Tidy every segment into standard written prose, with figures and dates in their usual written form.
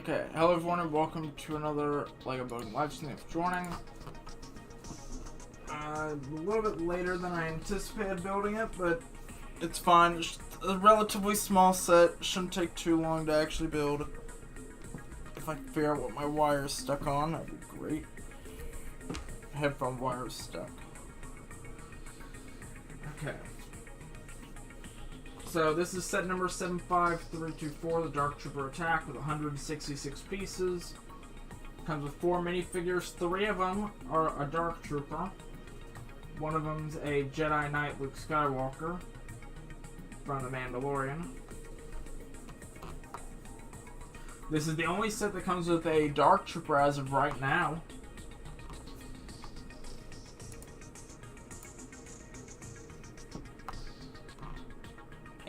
Okay, hello everyone and welcome to another LEGO building live stream. Thanks for joining. A little bit later than I anticipated building it, but it's fine. It's a relatively small set. Shouldn't take too long to actually build. If I can figure out what my wire is stuck on, that'd be great. Headphone wire is stuck. Okay. So this is set number 75324, the Dark Trooper attack with 166 pieces. Comes with 4 minifigures. 3 of them are a Dark Trooper. One of them's a Jedi Knight Luke Skywalker from The Mandalorian. This is the only set that comes with a Dark Trooper as of right now.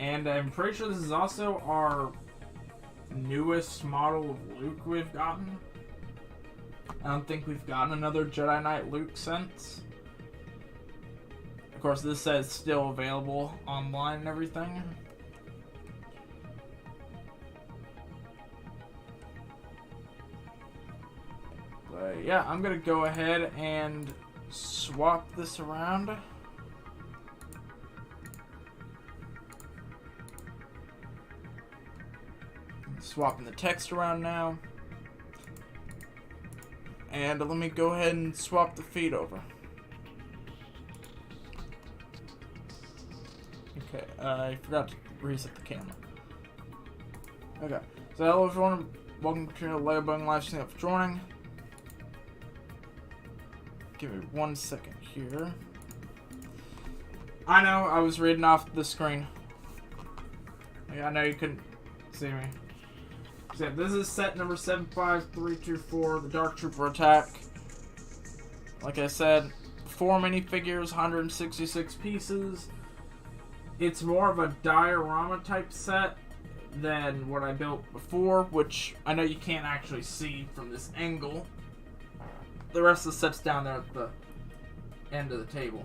And I'm pretty sure this is also our newest model of Luke we've gotten. I don't think we've gotten another Jedi Knight Luke since. Of course, this set is still available online and everything. But yeah, I'm gonna go ahead and swap this around. Swapping the text around now. And let me go ahead and swap the feed over. Okay, I forgot to reset the camera. Okay, so hello everyone, welcome to the LEGO building live stream. Thanks for joining. Give me 1 second here. I know, I was reading off the screen. Yeah, I know you couldn't see me. So this is set number 75324, the Dark Trooper attack. Like I said, 4 minifigures, 166 pieces. It's more of a diorama type set than what I built before, which I know you can't actually see from this angle. The rest of the set's down there at the end of the table.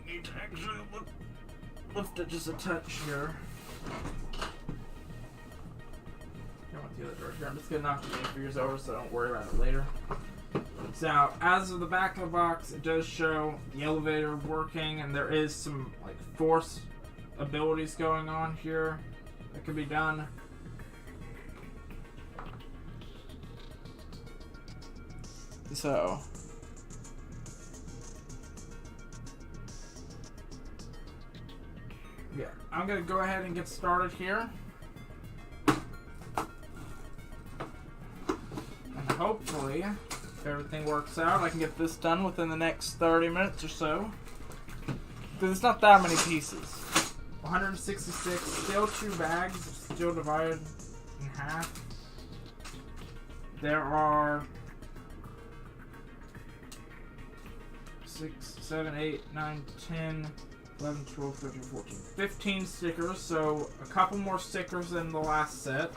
Need to actually lift it just a touch here. The other direction. I'm just gonna knock the minifigures over so don't worry about it later. So now, as of the back of the box, it does show the elevator working, and there is some like force abilities going on here that can be done. So yeah, I'm gonna go ahead and get started here. Hopefully, if everything works out, I can get this done within the next 30 minutes or so. Because it's not that many pieces. 166, still 2 bags, still divided in half. There are 6, 7, 8, 9, 10, 11, 12, 13, 14, 15 stickers, so a couple more stickers than the last set.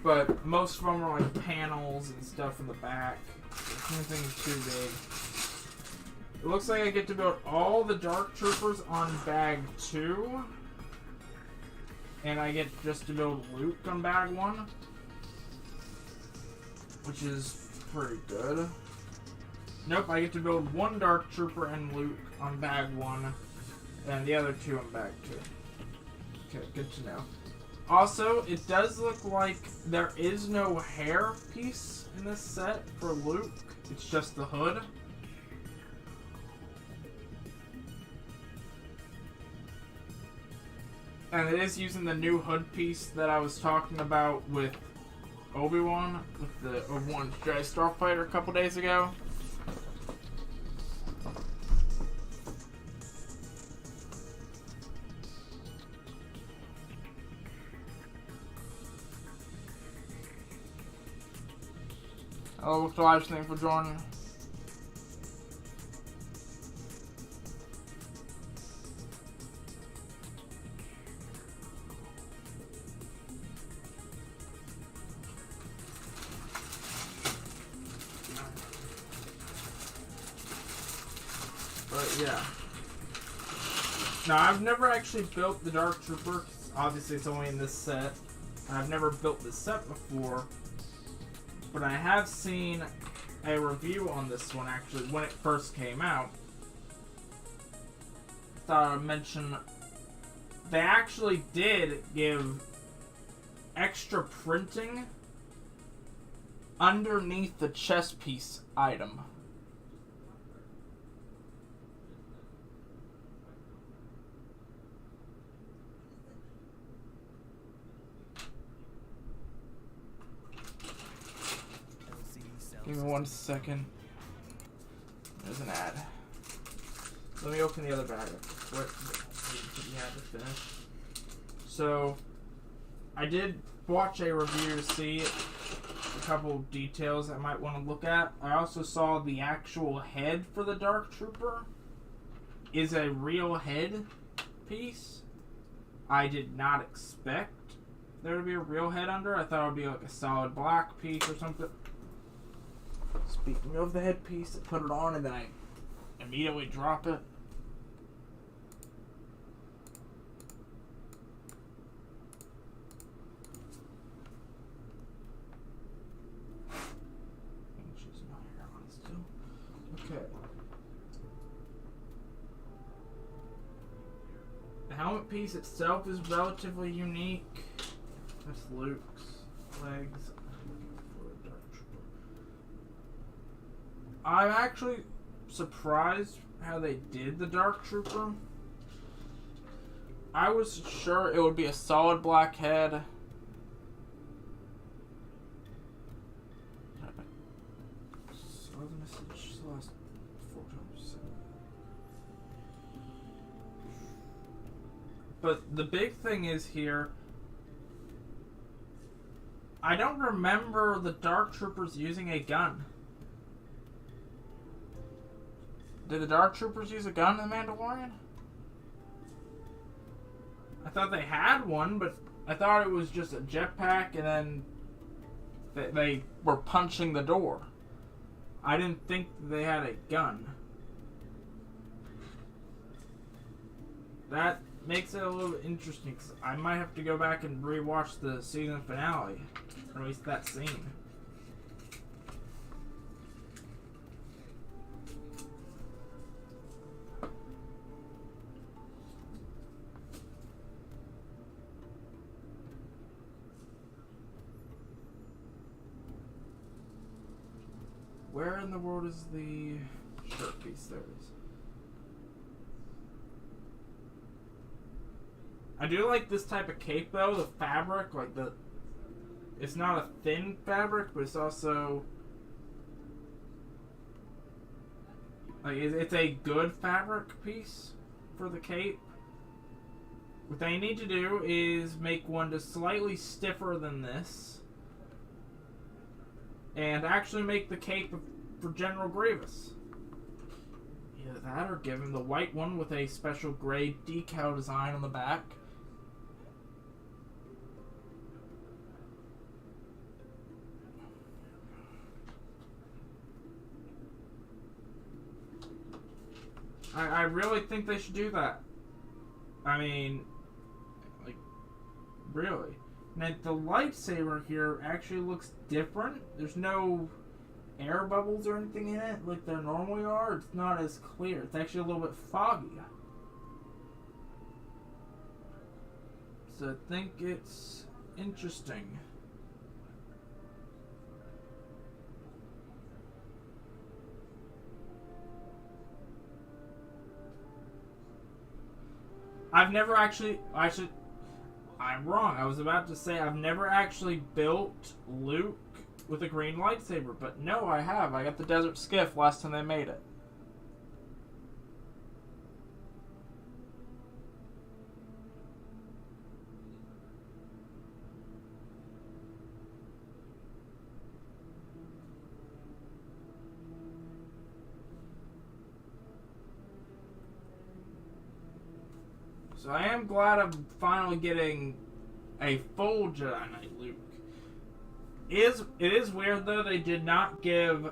But most of them are like panels and stuff in the back. Nothing too big. It looks like I get to build all the Dark Troopers on bag 2. And I get just to build Luke on bag 1. Which is pretty good. Nope, I get to build 1 Dark Trooper and Luke on bag 1. And the other 2 on bag 2. Okay, good to know. Also, it does look like there is no hair piece in this set for Luke. It's just the hood. And it is using the new hood piece that I was talking about with Obi-Wan, with the Obi-Wan Jedi Starfighter a couple days ago. Hello, welcome to live stream for joining. But yeah. Now, I've never actually built the Dark Trooper. Obviously, it's only in this set. I've never built this set before, but I have seen a review on this one actually when it first came out. Thought I'd mention they actually did give extra printing underneath the chess piece item. Give me 1 second. There's an ad. Let me open the other bag quick. The ad to finish. So, I did watch a review to see a couple of details I might want to look at. I also saw the actual head for the Dark Trooper is a real head piece. I did not expect there to be a real head under. I thought it would be like a solid black piece or something. Speaking of the headpiece, I put it on and then I immediately drop it. She's not here on still. Okay. The helmet piece itself is relatively unique. That's Luke's legs. I'm actually surprised how they did the Dark Trooper. I was sure it would be a solid black head. Saw the message last 4 times. But the big thing is here, I don't remember the Dark Troopers using a gun. Did the Dark Troopers use a gun in The Mandalorian? I thought they had one, but I thought it was just a jetpack and then they were punching the door. I didn't think they had a gun. That makes it a little bit interesting, because I might have to go back and rewatch the season finale, or at least that scene. Where in the world is the shirt piece? There it is. I do like this type of cape though, the fabric, like it's not a thin fabric, but it's also, like, it's a good fabric piece for the cape. What they need to do is make one just slightly stiffer than this, and actually make the cape for General Grievous. Either that or give him the white one with a special gray decal design on the back. I really think they should do that. I mean, like, really. Now, the lightsaber here actually looks different. There's no air bubbles or anything in it like there normally are. It's not as clear. It's actually a little bit foggy. So I think it's interesting. I've never actually, I'm wrong. I was about to say I've never actually built Luke with a green lightsaber, but no, I have. I got the Desert Skiff last time they made it. So I am glad I'm finally getting a full Jedi Knight Luke. It is weird though they did not give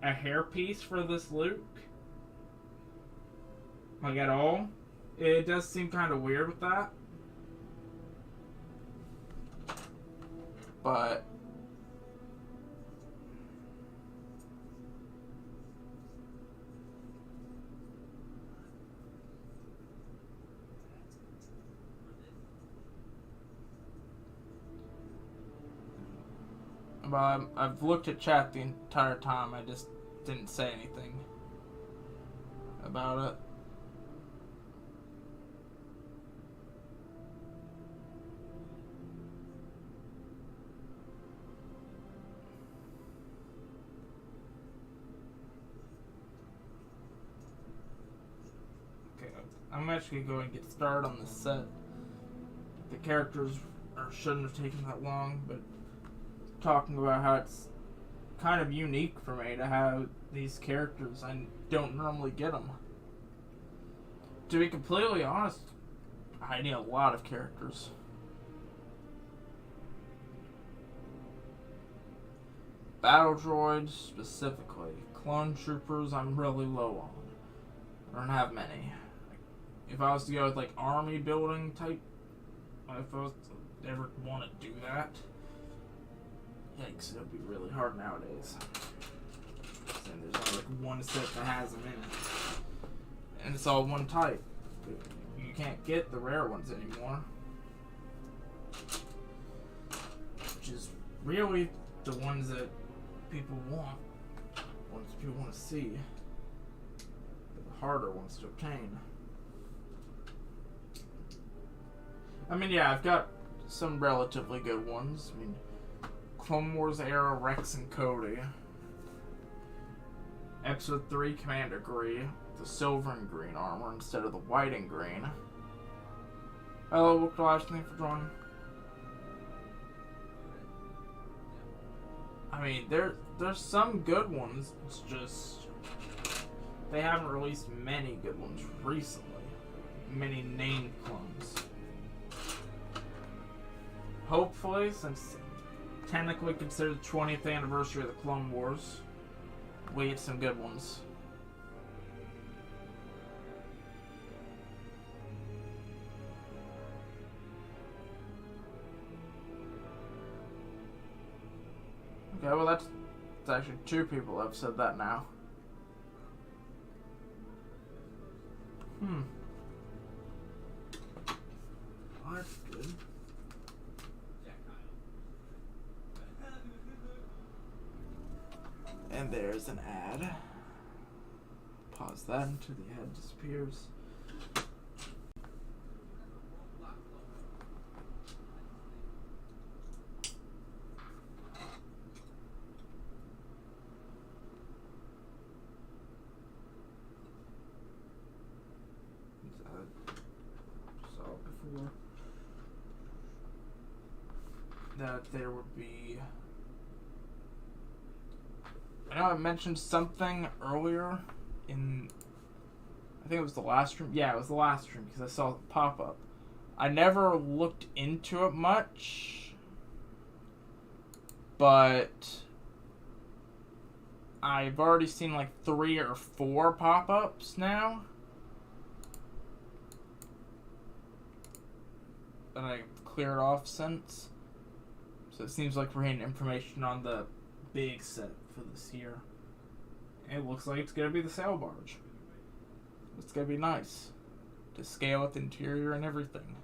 a hairpiece for this Luke. Like at all. It does seem kind of weird with that. But I've looked at chat the entire time. I just didn't say anything about it. Okay, I'm actually going to get started on this set. The characters shouldn't have taken that long, but talking about how it's kind of unique for me to have these characters. I don't normally get them. To be completely honest, I need a lot of characters. Battle droids, specifically. Clone troopers, I'm really low on. I don't have many. If I was to go with like army building type, if I was to ever want to do that, yikes, it'll be really hard nowadays. And there's only like one set that has them in it. And it's all one type. You can't get the rare ones anymore. Which is really the ones that people want. Ones people want to see. The harder ones to obtain. I mean, yeah, I've got some relatively good ones. I mean, Clone Wars era Rex and Cody. Episode 3 Commander Gree, the silver and green armor instead of the white and green. Hello, Book Live, thank you for joining. I mean, there's some good ones. It's just they haven't released many good ones recently. Many named clones. Hopefully, since technically considered the 20th anniversary of the Clone Wars, we get some good ones. Okay, well that's actually 2 people have said that now. Well, that's good. And there's an ad. Pause that until the ad disappears. Saw before that there would be. I know I mentioned something earlier in, I think it was the last stream. Yeah, it was the last stream because I saw it pop up. I never looked into it much, but I've already seen like 3 or 4 pop-ups now that I've cleared off since. So it seems like we're getting information on the big set for this year. It looks like it's gonna be the sail barge. It's gonna be nice to scale with interior and everything.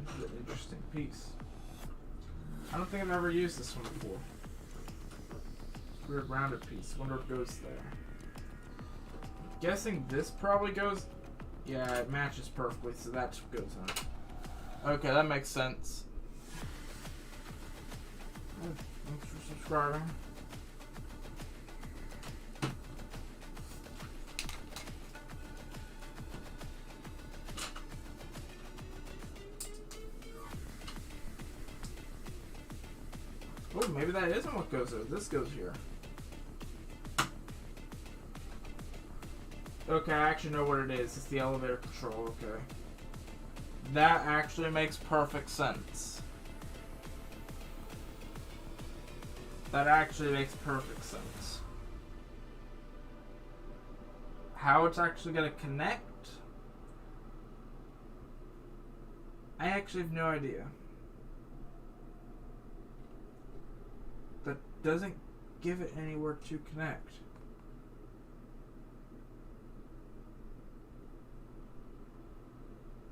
This is an interesting piece. I don't think I've ever used this one before. Weird rounded piece. Wonder what goes there. Guessing this probably goes. Yeah, it matches perfectly, so that goes on. Okay, that makes sense. Thanks for subscribing. Oh, maybe that isn't what goes there. This goes here. Okay, I actually know what it is. It's the elevator control, okay. That actually makes perfect sense. That actually makes perfect sense. how it's actually going to connect, I actually have no idea. That doesn't give it anywhere to connect.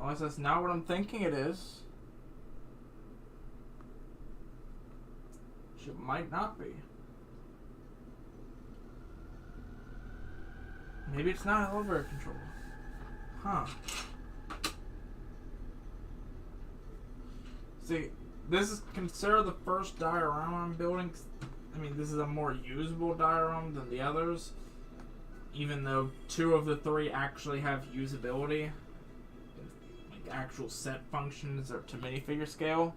Unless that's not what I'm thinking it is. Which it might not be. Maybe it's not an elevator controller. Huh. See, this is considered the first diorama I'm building. I mean, this is a more usable diorama than the others. Even though 2 of the 3 actually have usability. Like actual set functions or to minifigure scale.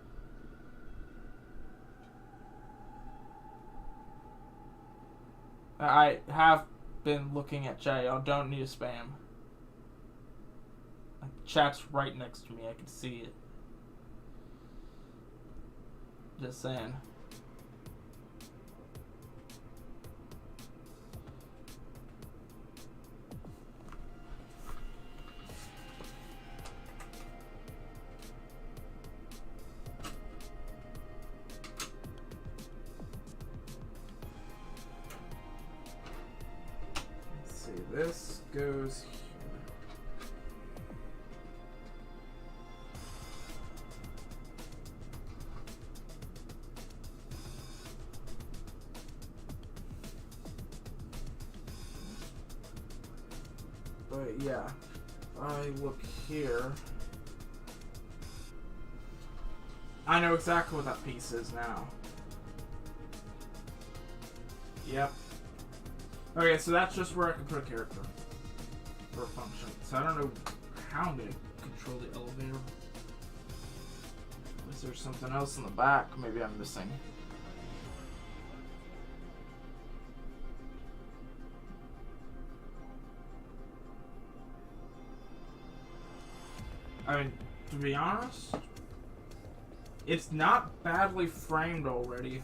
I have been looking at chat. Y'all don't need to spam. Like, chat's right next to me. I can see it. Just saying. Let's see. This goes here. But yeah, if I look here, I know exactly what that piece is now. Yep. Okay, so that's just where I can put a character for a function. So I don't know how I'm going to control the elevator. Is there something else in the back maybe I'm missing? I mean, to be honest, it's not badly framed already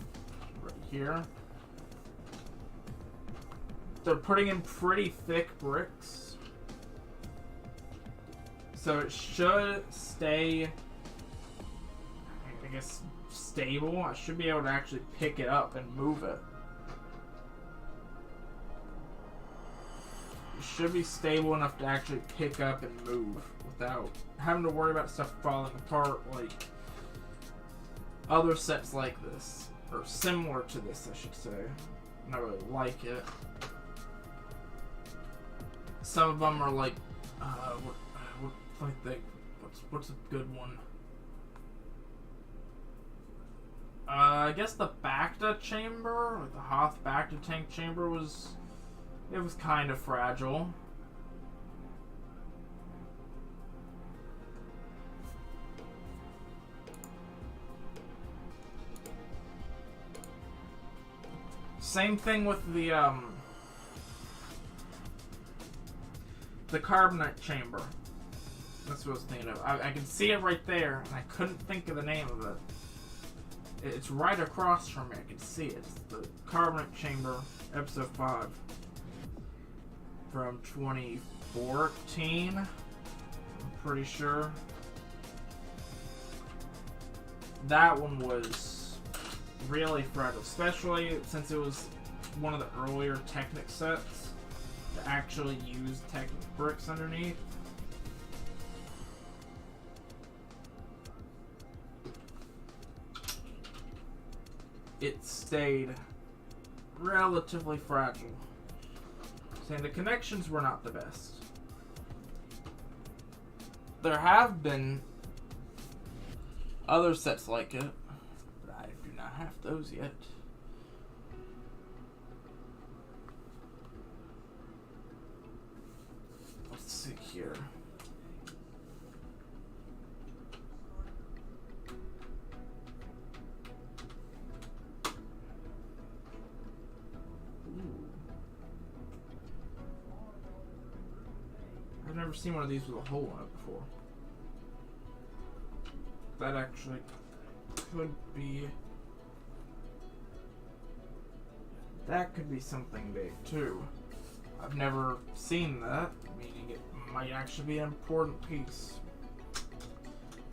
right here. They're putting in pretty thick bricks. So it should stay, I guess, stable. I should be able to actually pick it up and move it. It should be stable enough to actually pick up and move without having to worry about stuff falling apart like other sets like this. Or similar to this, I should say. I don't really like it. Some of them are like, what's a good one? I guess the Bacta chamber, like the Hoth Bacta tank chamber was kind of fragile. Same thing with the carbonite chamber. That's what I was thinking of. I can see it right there, and I couldn't think of the name of it. It's right across from me. I can see it. It's the carbonite chamber, episode 5. From 2014. I'm pretty sure. That one was really fragile, especially since it was one of the earlier Technic sets to actually use Technic bricks underneath. It stayed relatively fragile. Saying the connections were not the best. There have been other sets like it, but I do not have those yet. Let's see here. I've never seen one of these with a hole in it before. That actually could be... That could be something big too. I've never seen that, meaning it might actually be an important piece.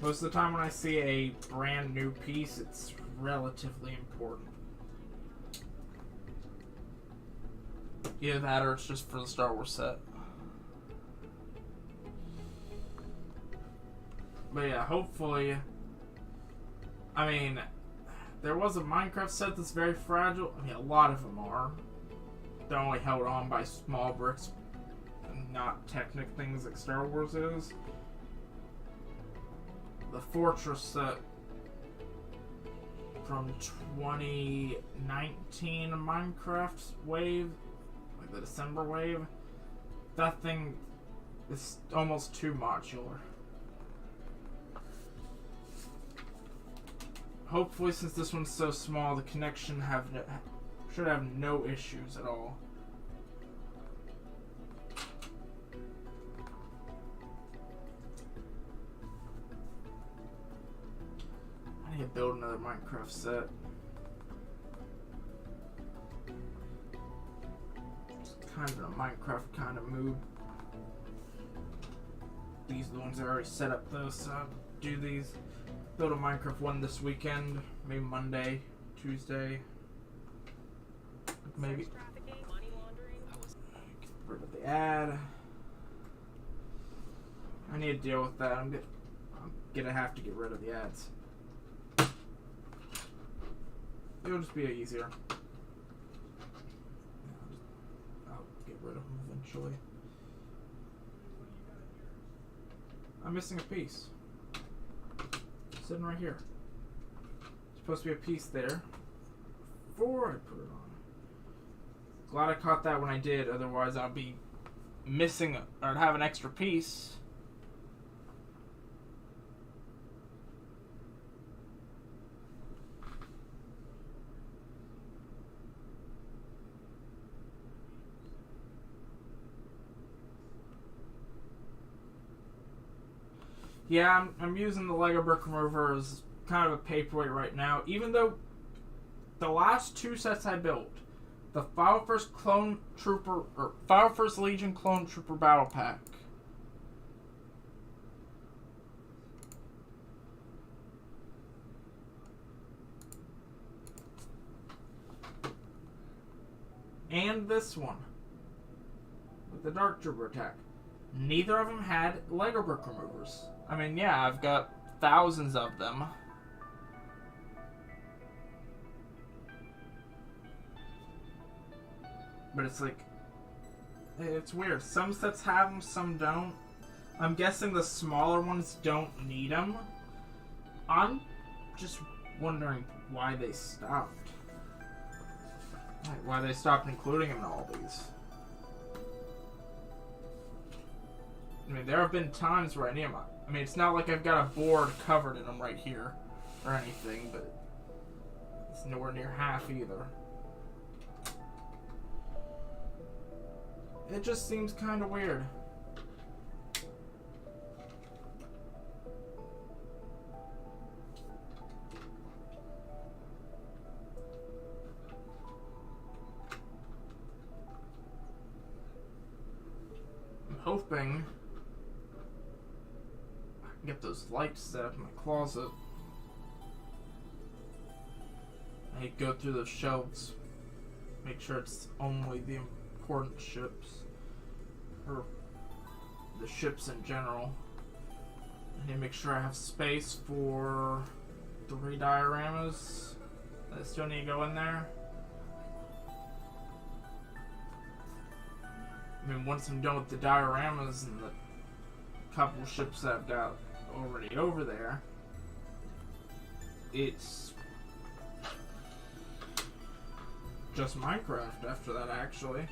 Most of the time when I see a brand new piece, it's relatively important. Either that or it's just for the Star Wars set. But yeah, hopefully... I mean, there was a Minecraft set that's very fragile. I mean, a lot of them are. They're only held on by small bricks, and not technic things like Star Wars is. The Fortress set from 2019 Minecraft wave, like the December wave, that thing is almost too modular. Hopefully, since this one's so small, the connection should have no issues at all. I need to build another Minecraft set. It's kind of in a Minecraft kind of mood. These are the ones I already set up though, so I'll do these. Build a Minecraft one this weekend, maybe Monday, Tuesday, maybe. Get rid of the ad. I need to deal with that. I'm gonna have to get rid of the ads. It'll just be easier. I'll get rid of them eventually. I'm missing a piece. Sitting right here. Supposed to be a piece there before I put it on. Glad I caught that when I did, otherwise I'll be missing or I'd have an extra piece. Yeah, I'm using the Lego brick remover as kind of a paperweight right now, even though the last two sets I built, the File First Clone Trooper, or File First Legion Clone Trooper Battle Pack, and this one with the Dark Trooper attack, neither of them had Lego brick removers. I mean, yeah, I've got thousands of them. But it's like, it's weird. Some sets have them, some don't. I'm guessing the smaller ones don't need them. I'm just wondering why they stopped. Like, why they stopped including them in all these. I mean, there have been times where I need them. I mean, it's not like I've got a board covered in them right here or anything, but it's nowhere near half either. It just seems kind of weird. I'm hoping get those lights set up in my closet. I need to go through those shelves, make sure it's only the important ships, or the ships in general. I need to make sure I have space for 3 dioramas that still need to go in there. I mean, once I'm done with the dioramas and the couple ships that I've got already over there, it's just Minecraft after that, actually.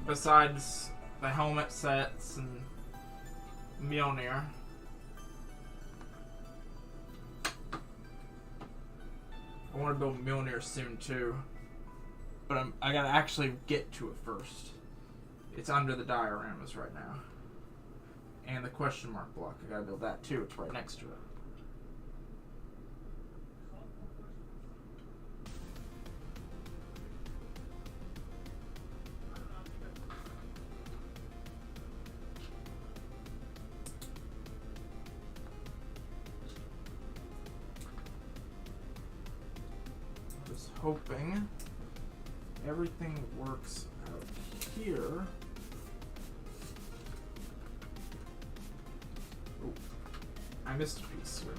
Besides the helmet sets and Mjolnir. I want to build Mjolnir soon too, but I gotta actually get to it first. It's under the dioramas right now. And the question mark block, I gotta build that too, it's right next to it. hoping everything works out here. Oh, I missed a piece here.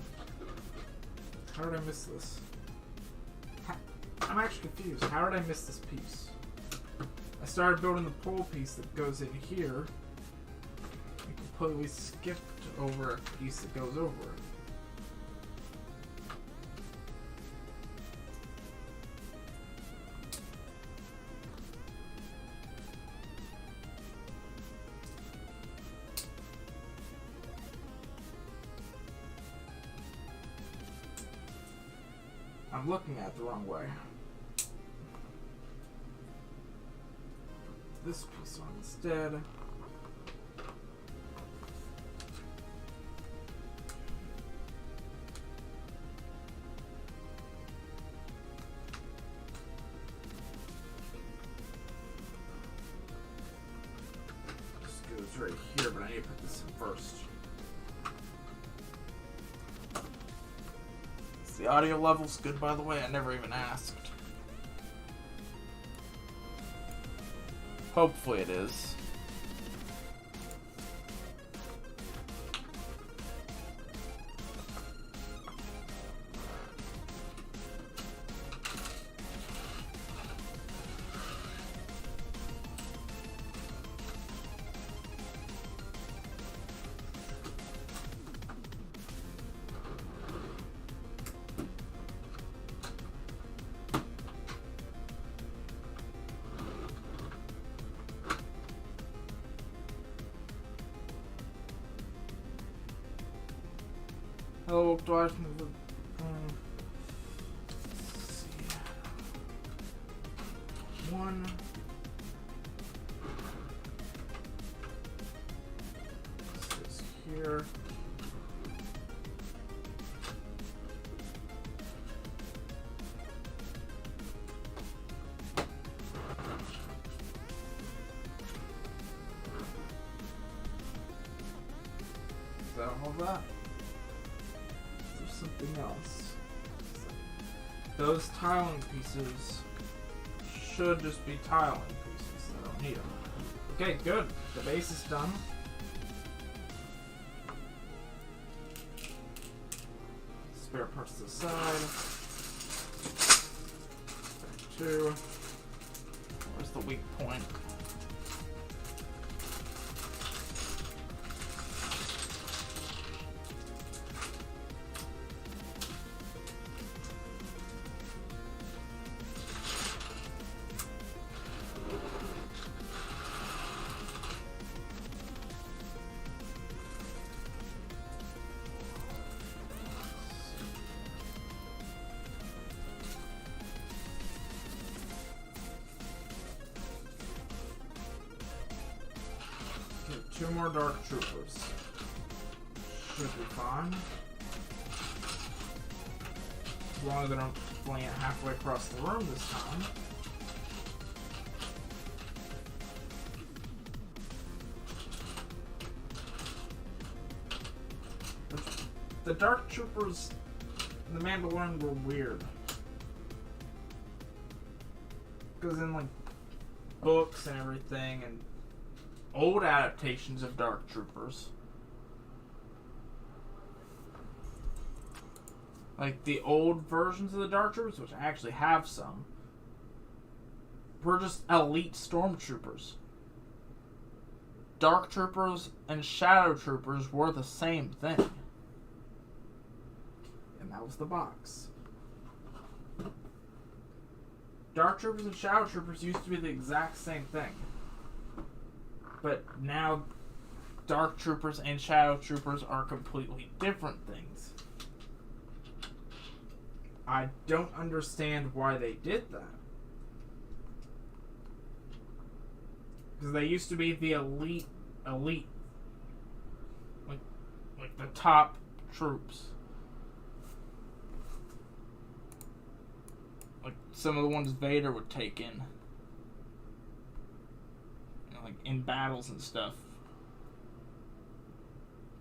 How did I miss this? I'm actually confused. How did I miss this piece? I started building the pole piece that goes in here. I completely skipped over a piece that goes over it. I'm looking at it the wrong way. This piece on instead. This goes right here, but I need to put this in first. Is the audio levels good, by the way? I never even asked. Hopefully it is. Hello, Dwarf. Let's see. One. This is here. Is that all that? Something else. Those tiling pieces should just be tiling pieces. I don't need them. Okay, good. The base is done. Spare parts to the side. Back two. Where's the weak point? Two more Dark Troopers. Should be fine. As long as I don't fling it halfway across the room this time. The Dark Troopers in the Mandalorian were weird. Because in like books and everything and old adaptations of Dark Troopers, like the old versions of the Dark Troopers, which I actually have some, were just elite stormtroopers. Dark Troopers and Shadow Troopers were the same thing. And that was the box. Dark Troopers and Shadow Troopers used to be the exact same thing. But now, Dark Troopers and Shadow Troopers are completely different things. I don't understand why they did that. Because they used to be the elite. Like the top troops. Like some of the ones Vader would take in. Like in battles and stuff.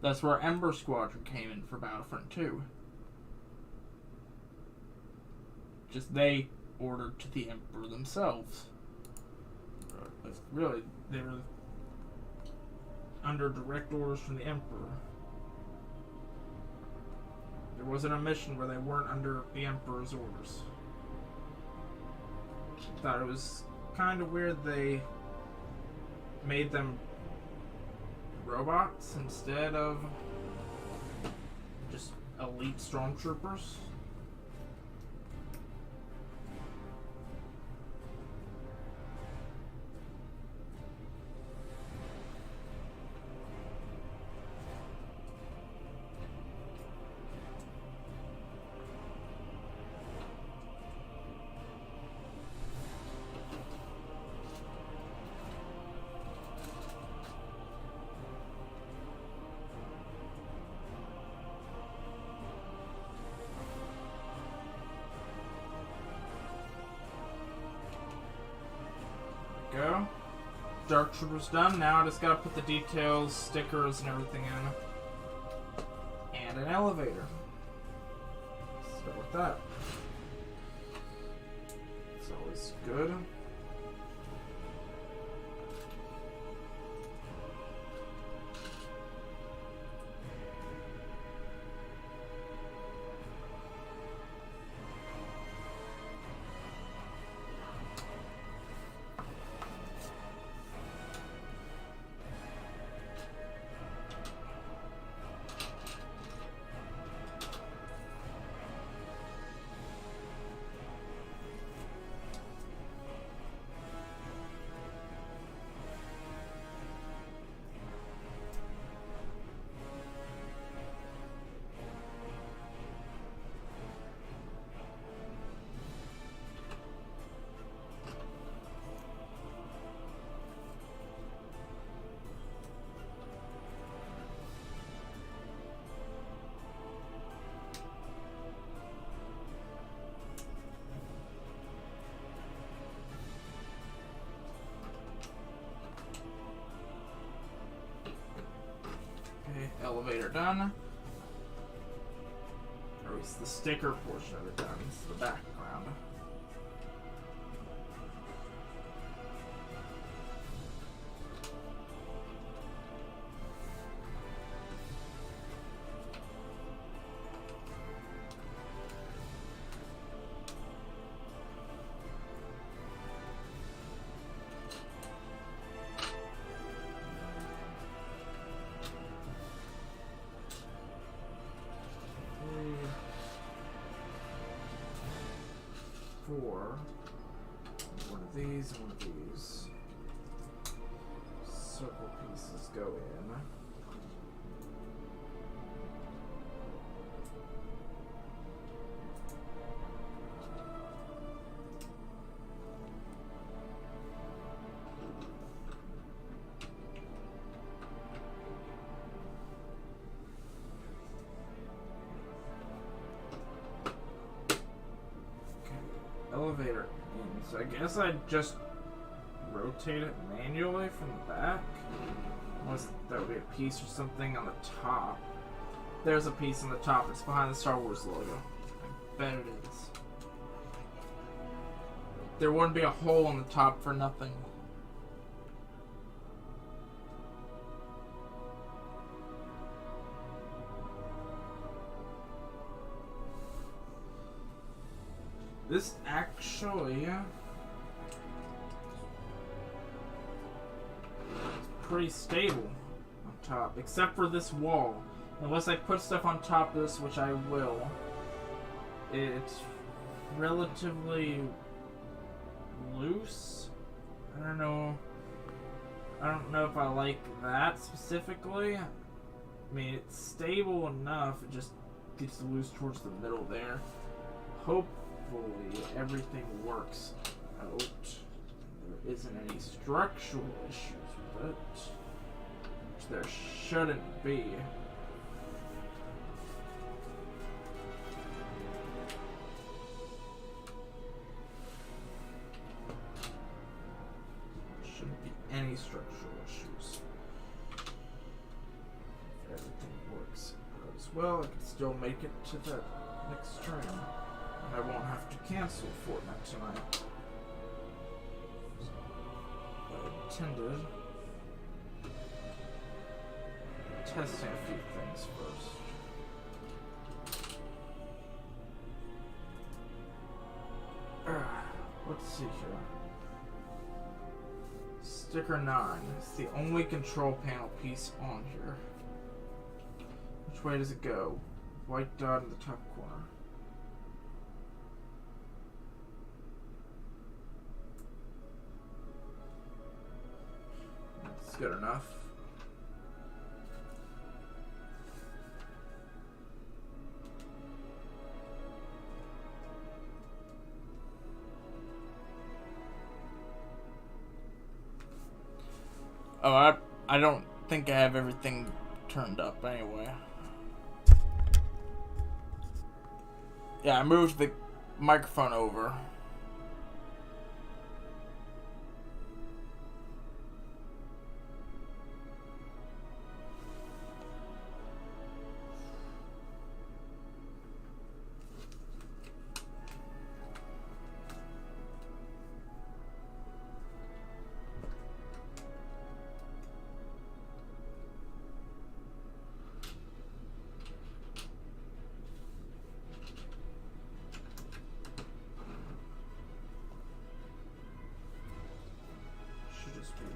That's where Ember Squadron came in for Battlefront 2. Just they ordered to the Emperor themselves. Really, they were under direct orders from the Emperor. There wasn't a mission where they weren't under the Emperor's orders. I thought it was kind of weird they made them robots instead of just elite stormtroopers. Go. Dark Trooper's done. Now I just gotta put the details, stickers, and everything in. And an elevator. Start with that. It's always good. Elevator done. Or at least the sticker portion of it done. This is the background. One of these and one of these. Circle pieces go in. Elevator in. So I guess I'd just rotate it manually from the back. Unless there would be a piece or something on the top. There's a piece on the top. It's behind the Star Wars logo. I bet it is. There wouldn't be a hole on the top for nothing. This actually is pretty stable on top, except for this wall. Unless I put stuff on top of this, which I will, it's relatively loose. I don't know if I like that specifically. I mean, it's stable enough, it just gets loose towards the middle there. Hopefully everything works out. There isn't any structural issues with it, which there shouldn't be. Shouldn't be any structural issues. If everything works out as well, I can still make it to that next turn. I won't have to cancel Fortnite tonight. I intended testing a few things first. Let's see here. Sticker 9. It's the only control panel piece on here. Which way does it go? White dot in the top corner. That's good enough. Oh, I don't think I have everything turned up anyway. Yeah, I moved the microphone over.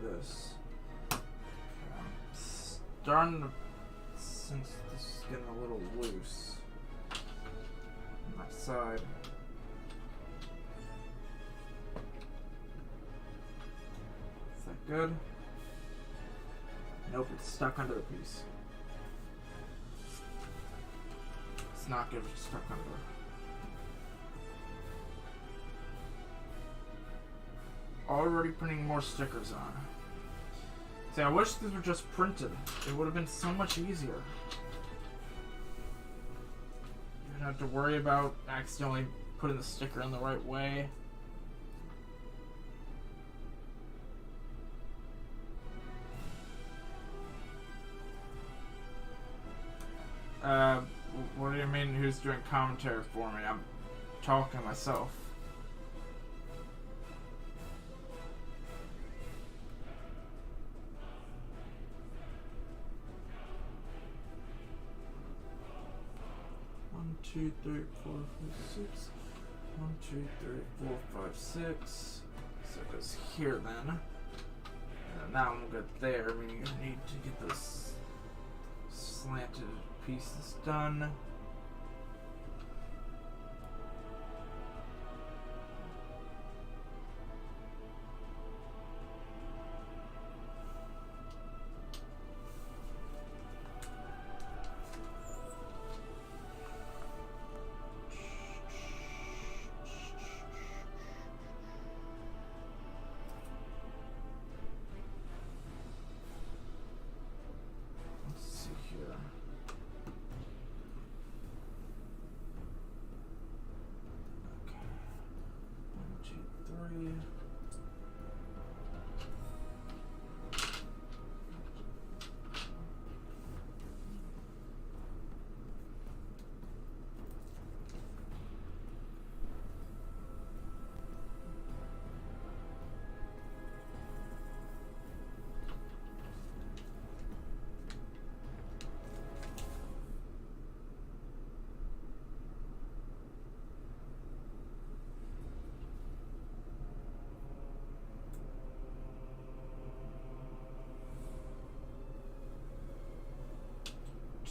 This. Okay, I'm starting to sense this is getting a little loose on that side. Is that good? Nope, it's stuck under the piece. It's not good, it's stuck under. Already printing more stickers on. See, I wish these were just printed. It would have been so much easier. You didn't have to worry about accidentally putting the sticker in the right way. What do you mean who's doing commentary for me? I'm talking to myself. One, two, three, four, five, six. 1, 2, 3, 4, 5, 6. So it goes here then. And that one will get there, meaning you need to get those slanted pieces done.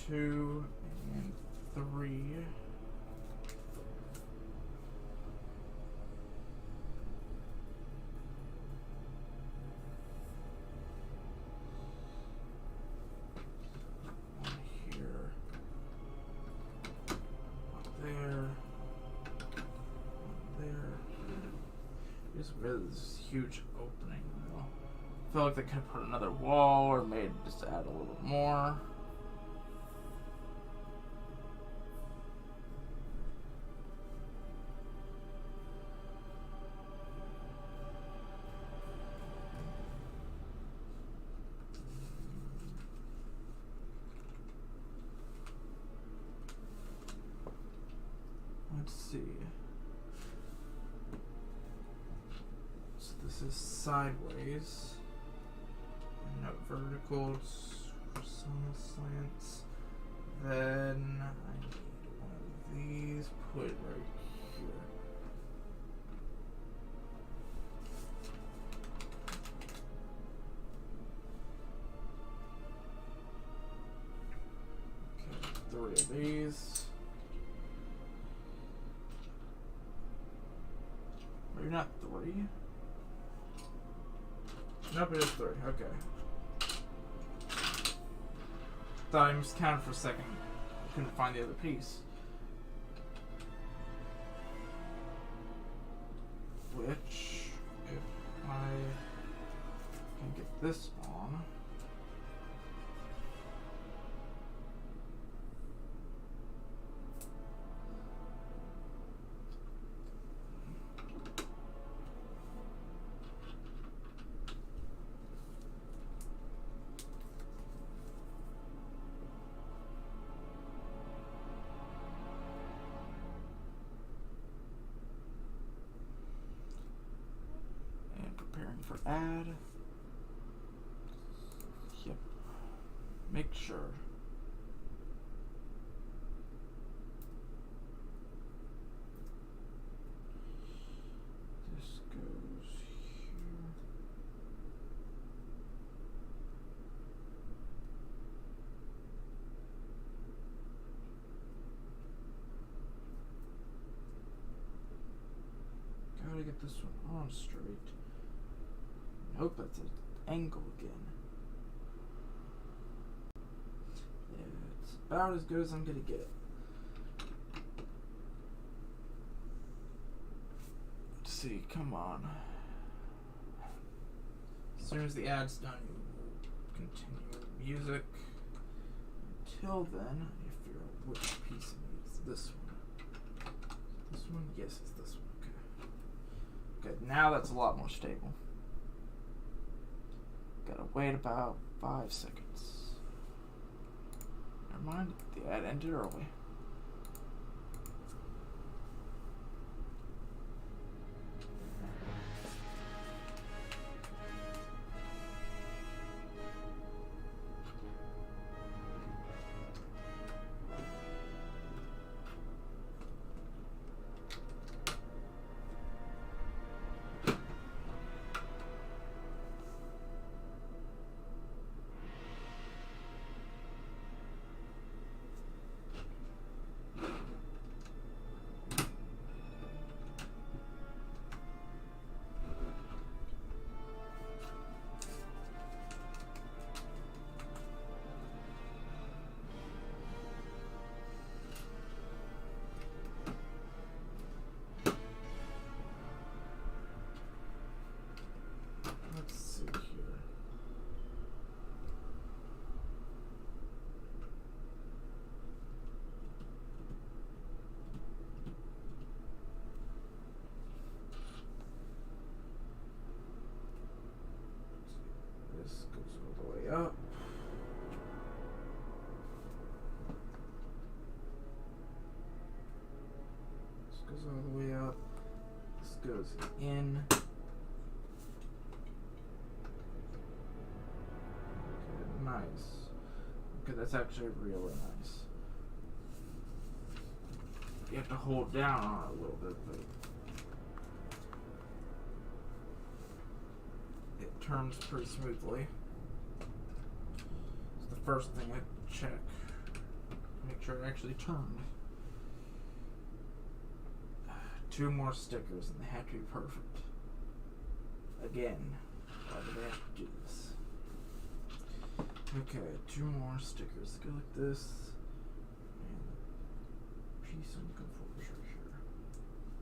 Two and 3. One here. One there. One there. Just with this huge opening though. I feel like they could have put another wall or made just add a little more. Let's see. this is sideways. No verticals, horizontal slants. Then I need one of these, put it right here. Okay, 3 of these. Maybe not 3? Nope, it is 3. Okay. Thought I miscounted for a second. I couldn't find the other piece. Which, if I can get this on. For add. Yep. Make sure. This goes here. Gotta get this one on straight. Nope, that's an angle again. Yeah, it's about as good as I'm gonna get it. Let's see, come on. As soon as the ad's done, we'll continue with music. Until then, I need to figure out which piece it needs. This one. This one? Yes, it's this one. Okay. Okay, now that's a lot more stable. Gotta wait about 5 seconds. Never mind, the ad ended early. This goes all the way up. This goes all the way up. This goes in. Okay, nice. Okay, that's actually really nice. You have to hold down on it a little bit, but it turns pretty smoothly. It's the first thing I check. Make sure it actually turned. 2 more stickers and they have to be perfect. Again, why do they have to do this? Okay, 2 more stickers. Go like this. And the piece I'm looking for is right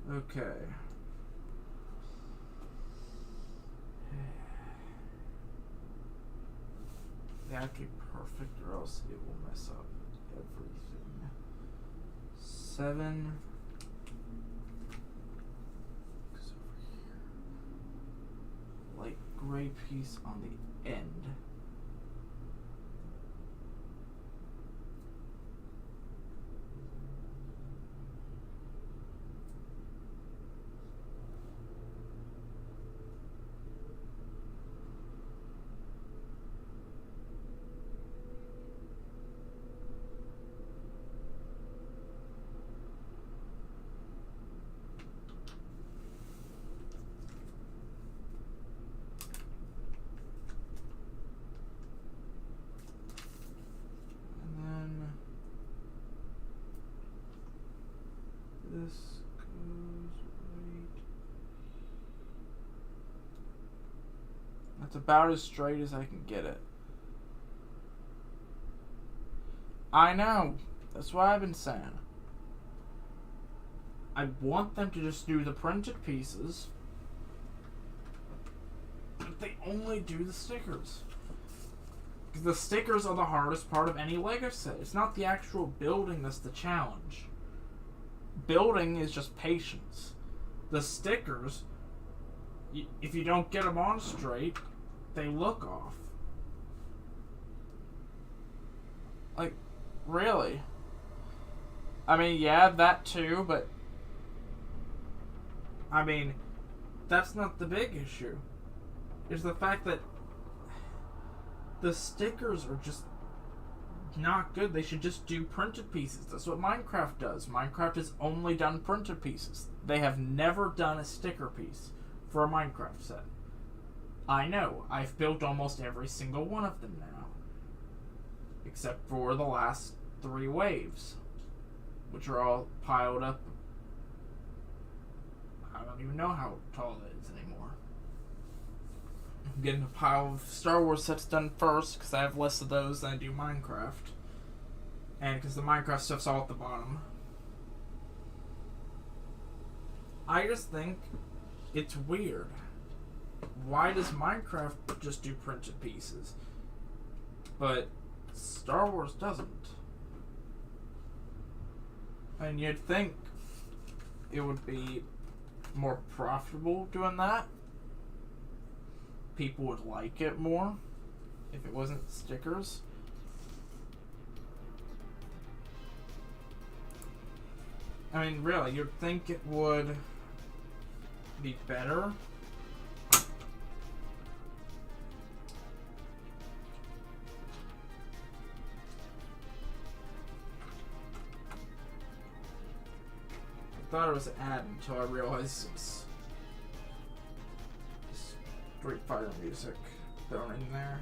here. Okay. They have to be perfect or else it will mess up everything. 7. Goes over here. Light gray piece on the end. It's about as straight as I can get it. I know. That's what I've been saying. I want them to just do the printed pieces, but they only do the stickers. Because the stickers are the hardest part of any LEGO set. It's not the actual building that's the challenge. Building is just patience. The stickers, if you don't get them on straight, they look off. Like, really? I mean, yeah, that too, but I mean, that's not the big issue. It's the fact that the stickers are just not good. They should just do printed pieces. That's what Minecraft does. Minecraft has only done printed pieces. They have never done a sticker piece for a Minecraft set. I know. I've built almost every single one of them now. Except for the last 3 waves, which are all piled up. I don't even know how tall it is anymore. I'm getting a pile of Star Wars sets done first, because I have less of those than I do Minecraft. And because the Minecraft stuff's all at the bottom. I just think it's weird. Why does Minecraft just do printed pieces, but Star Wars doesn't? And you'd think it would be more profitable doing that. People would like it more if it wasn't stickers. I mean, really, you'd think it would be better. I thought it was an ad until I realized it's Street Fighter music thrown in there.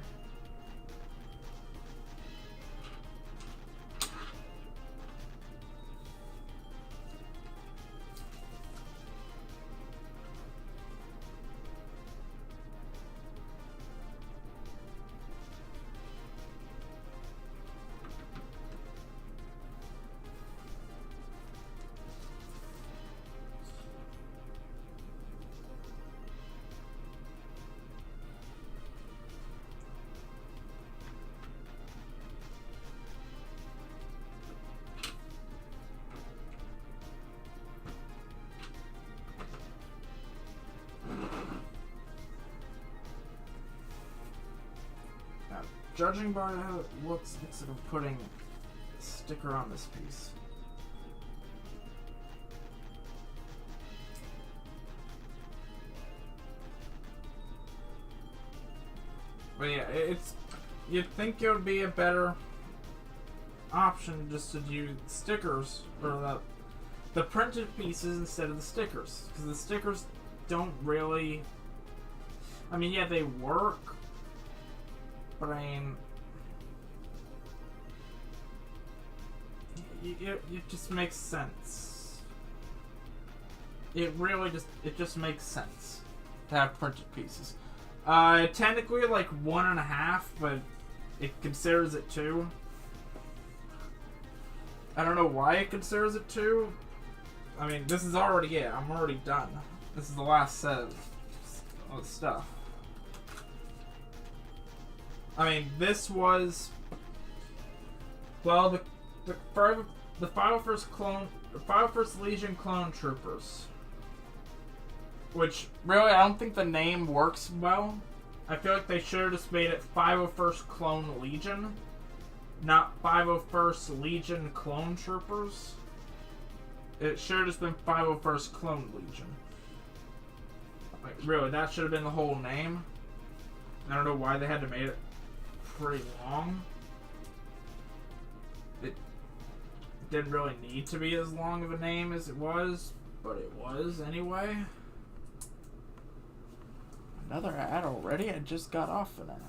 Judging by how it looks, instead of putting a sticker on this piece. But yeah, you'd think it would be a better option just to do stickers, or the printed pieces instead of the stickers. Because the stickers don't really... I mean, yeah, they work, but I mean, it just makes sense. It really just makes sense to have printed pieces. Technically like 1.5, but it considers it 2. I don't know why it considers it 2. I mean, this is already it. I'm already done. This is the last set of stuff. I mean, this was, well, the Final First Legion clone troopers, which really I don't think the name works well. I feel like they should have just made it 501st Clone Legion, not 501st Legion Clone Troopers. It should have just been 501st Clone Legion. Like, really, that should have been the whole name. I don't know why they had to make it pretty long. It didn't really need to be as long of a name as it was, but it was anyway. Another ad already? I just got off of that.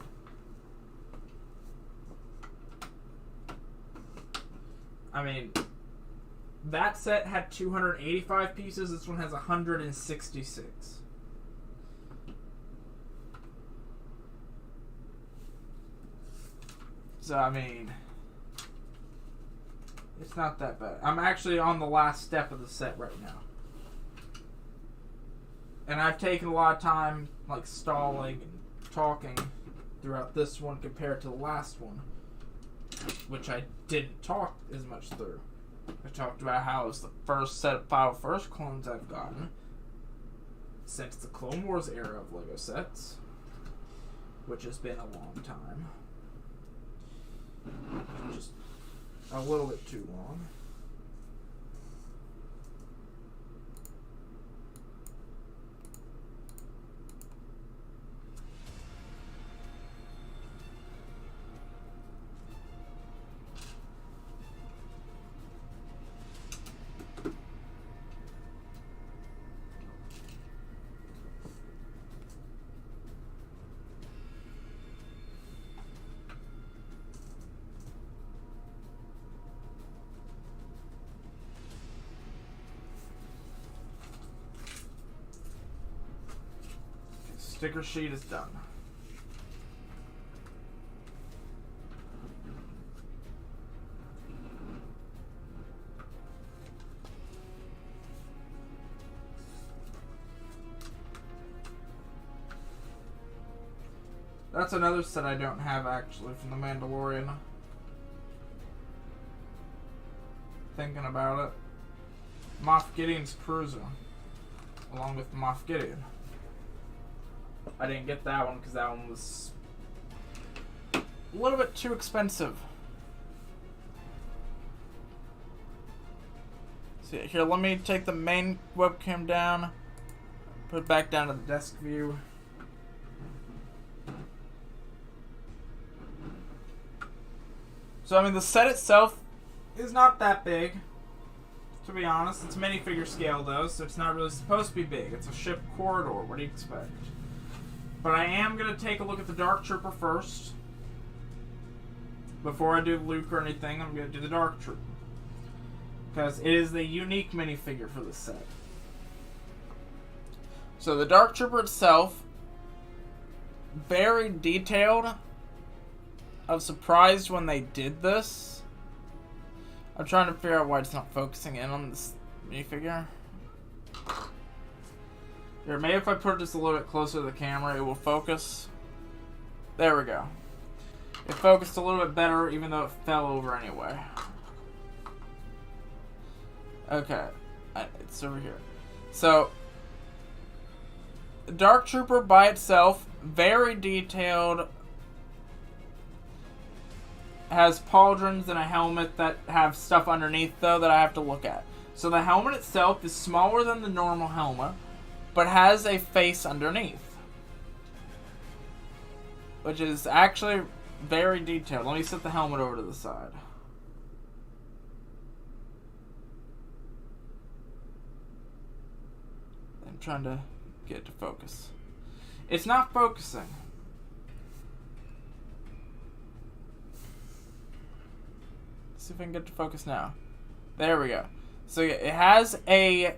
I mean, that set had 285 pieces. This one has 166. So, I mean, it's not that bad. I'm actually on the last step of the set right now. And I've taken a lot of time, like, stalling and talking throughout this one compared to the last one, which I didn't talk as much through. I talked about how it was the first set of Final First clones I've gotten since the Clone Wars era of LEGO sets, which has been a long time. Just a little bit too long. Sticker sheet is done. That's another set I don't have actually from The Mandalorian. Thinking about it. Moff Gideon's Cruiser. Along with Moff Gideon. I didn't get that one because that one was a little bit too expensive. So here, let me take the main webcam down. Put it back down to the desk view. So, I mean, the set itself is not that big, to be honest. It's minifigure scale, though, so it's not really supposed to be big. It's a ship corridor. What do you expect? But I am going to take a look at the Dark Trooper first. Before I do Luke or anything, I'm going to do the Dark Trooper. Because it is the unique minifigure for this set. So the Dark Trooper itself, very detailed. I was surprised when they did this. I'm trying to figure out why it's not focusing in on this minifigure. Here, maybe if I put it just a little bit closer to the camera, it will focus. There we go. It focused a little bit better, even though it fell over anyway. Okay. It's over here. So, Dark Trooper by itself, very detailed. Has pauldrons and a helmet that have stuff underneath, though, that I have to look at. So the helmet itself is smaller than the normal helmet, but has a face underneath, which is actually very detailed. Let me set the helmet over to the side. I'm trying to get it to focus. It's not focusing. Let's see if I can get it to focus now. There we go. So it has a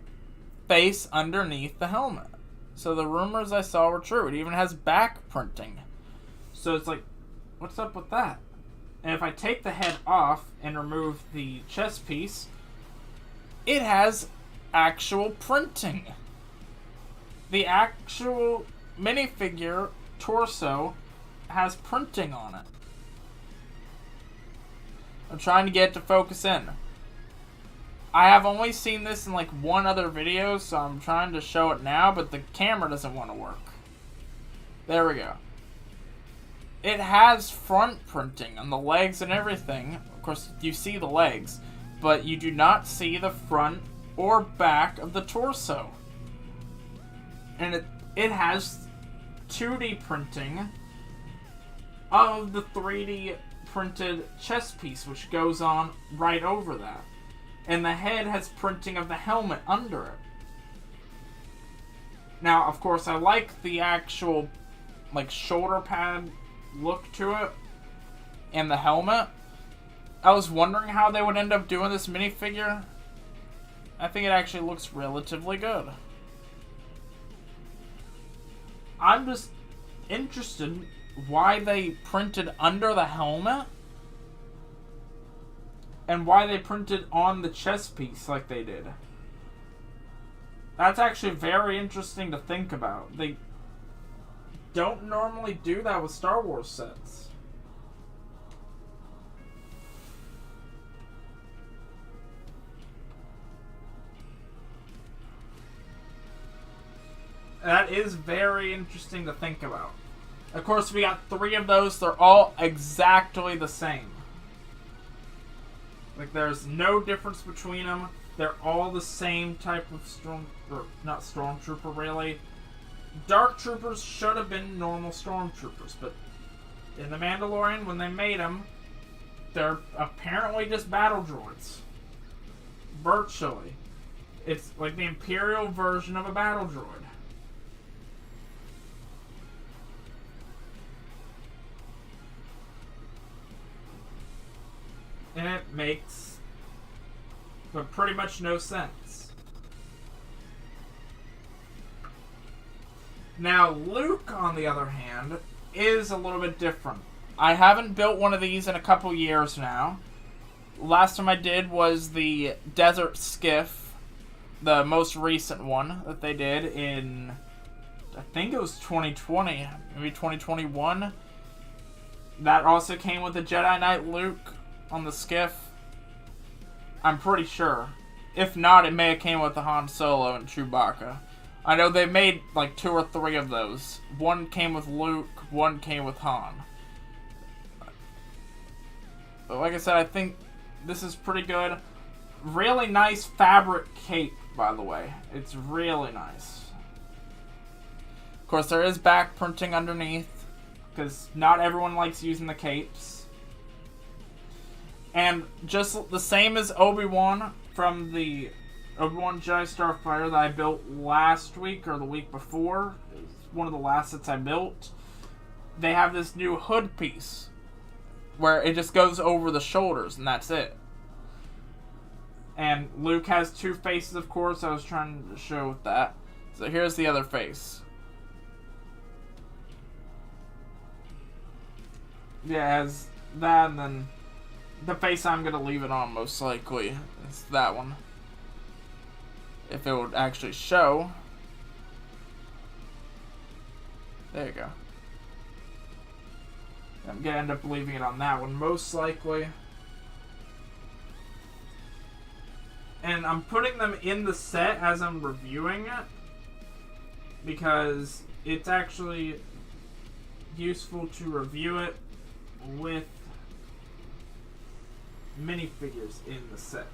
face underneath the helmet. So the rumors I saw were true. It even has back printing. So it's like, what's up with that? And if I take the head off and remove the chest piece, it has actual printing. The actual minifigure torso has printing on it. I'm trying to get it to focus in. I have only seen this in like one other video, so I'm trying to show it now, but the camera doesn't want to work. There we go. It has front printing on the legs and everything. Of course, you see the legs, but you do not see the front or back of the torso. And it has 2D printing of the 3D printed chest piece, which goes on right over that. And the head has printing of the helmet under it. Now, of course, I like the actual, like, shoulder pad look to it and the helmet. I was wondering how they would end up doing this minifigure. I think it actually looks relatively good. I'm just interested why they printed under the helmet and why they printed on the chest piece like they did. That's actually very interesting to think about. They don't normally do that with Star Wars sets. That is very interesting to think about. Of course, we got 3 of those. They're all exactly the same. Like, there's no difference between them. They're all the same type of not stormtrooper, really. Dark Troopers should have been normal stormtroopers, but in The Mandalorian, when they made them, they're apparently just battle droids. Virtually. It's like the Imperial version of a battle droid. And it makes pretty much no sense. Now, Luke, on the other hand, is a little bit different. I haven't built one of these in a couple years now. Last time I did was the Desert Skiff, the most recent one that they did in, I think it was 2020, maybe 2021. That also came with the Jedi Knight Luke on the skiff. I'm pretty sure. If not, it may have came with the Han Solo and Chewbacca. I know they made like 2 or 3 of those. One came with Luke, one came with Han. But like I said, I think this is pretty good. Really nice fabric cape, by the way. It's really nice. Of course, there is back printing underneath, because not everyone likes using the capes. And just the same as Obi-Wan from the Obi-Wan Jedi Starfighter that I built last week or the week before. It's one of the last sets I built. They have this new hood piece where it just goes over the shoulders and that's it. And Luke has 2 faces, of course. I was trying to show with that. So here's the other face. Yeah, it has that, and then the face I'm going to leave it on, most likely. It's that one. If it would actually show. There you go. I'm going to end up leaving it on that one, most likely. And I'm putting them in the set as I'm reviewing it, because it's actually useful to review it with minifigures in the set.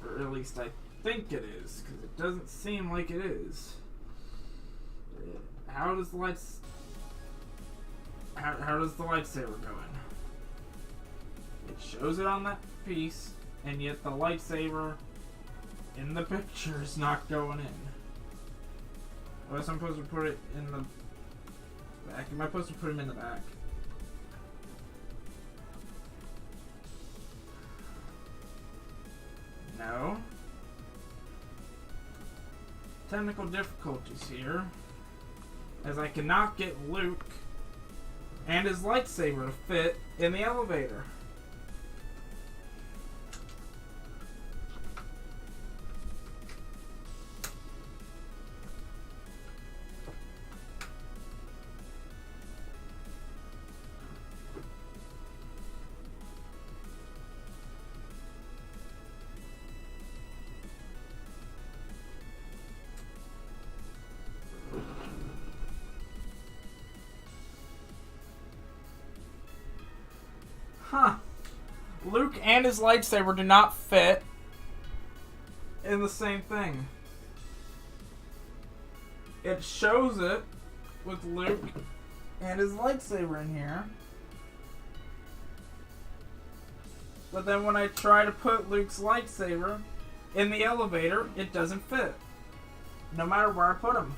Or at least I think it is, because it doesn't seem like it is. How does the lights... How does the lightsaber go in? It shows it on that piece, and yet the lightsaber in the picture is not going in. Unless I'm supposed to put it in the back. Am I supposed to put him in the back? No. Technical difficulties here, as I cannot get Luke and his lightsaber to fit in the elevator. Huh. Luke and his lightsaber do not fit in the same thing. It shows it with Luke and his lightsaber in here. But then when I try to put Luke's lightsaber in the elevator, it doesn't fit. No matter where I put him.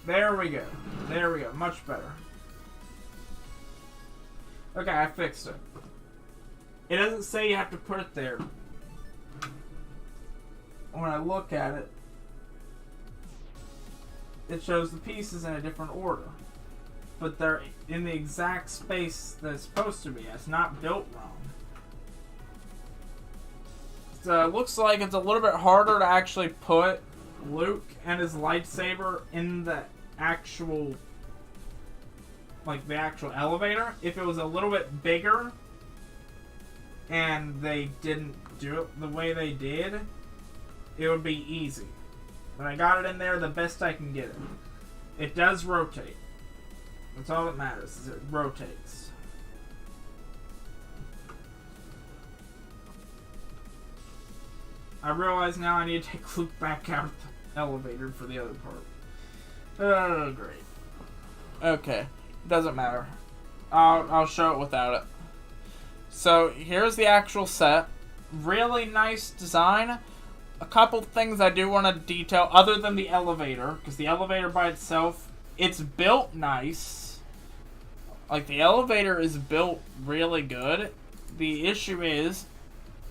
There we go. There we go. Much better. Okay, I fixed it. It doesn't say you have to put it there. When I look at it, it shows the pieces in a different order. But they're in the exact space that it's supposed to be. It's not built wrong. So it looks like it's a little bit harder to actually put Luke and his lightsaber in the actual, like the actual elevator. If it was a little bit bigger and they didn't do it the way they did, it would be easy. But I got it in there the best I can get it. It does rotate. That's all that matters, is it rotates. I realize now I need to take Luke back out of the elevator for the other part. Oh, great. Okay, doesn't matter. I'll show it without it. So here's the actual set. Really nice design. A couple things I do want to detail other than the elevator, because the elevator by itself, it's built nice. Like, the elevator is built really good. The issue is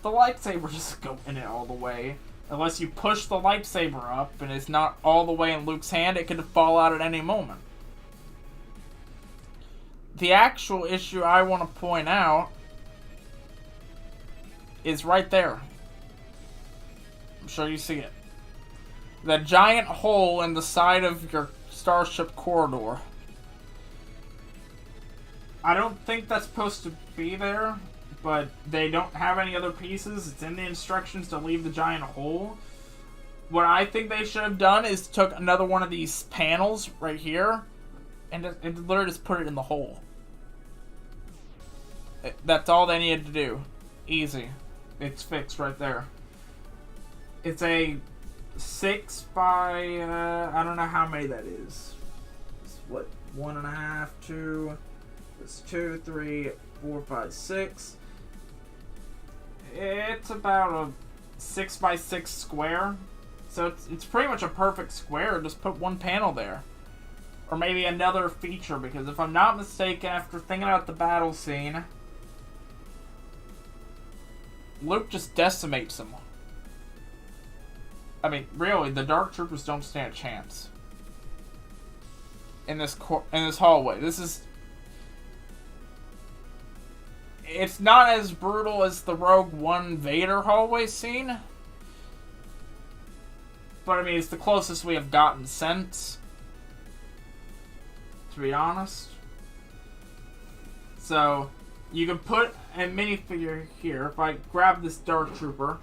the lightsaber doesn't go in it all the way. Unless you push the lightsaber up and it's not all the way in Luke's hand, it could fall out at any moment. The actual issue I want to point out is right there. I'm sure you see it. The giant hole in the side of your starship corridor. I don't think that's supposed to be there, but they don't have any other pieces. It's in the instructions to leave the giant hole. What I think they should have done is took another one of these panels right here and literally just put it in the hole. That's all they needed to do. Easy. It's fixed right there. It's a 6 by, I don't know how many that is. It's what, 1.5, 2, it's 2, 3, 4, 5, 6. It's about a 6 by 6 square. So it's pretty much a perfect square. Just put one panel there. Or maybe another feature, because if I'm not mistaken, after thinking about the battle scene, Luke just decimates him. I mean, really, the Dark Troopers don't stand a chance in this hallway. It's not as brutal as the Rogue One Vader hallway scene, but I mean, it's the closest we have gotten since, to be honest. So you can put a minifigure here. If I grab this Dark Trooper,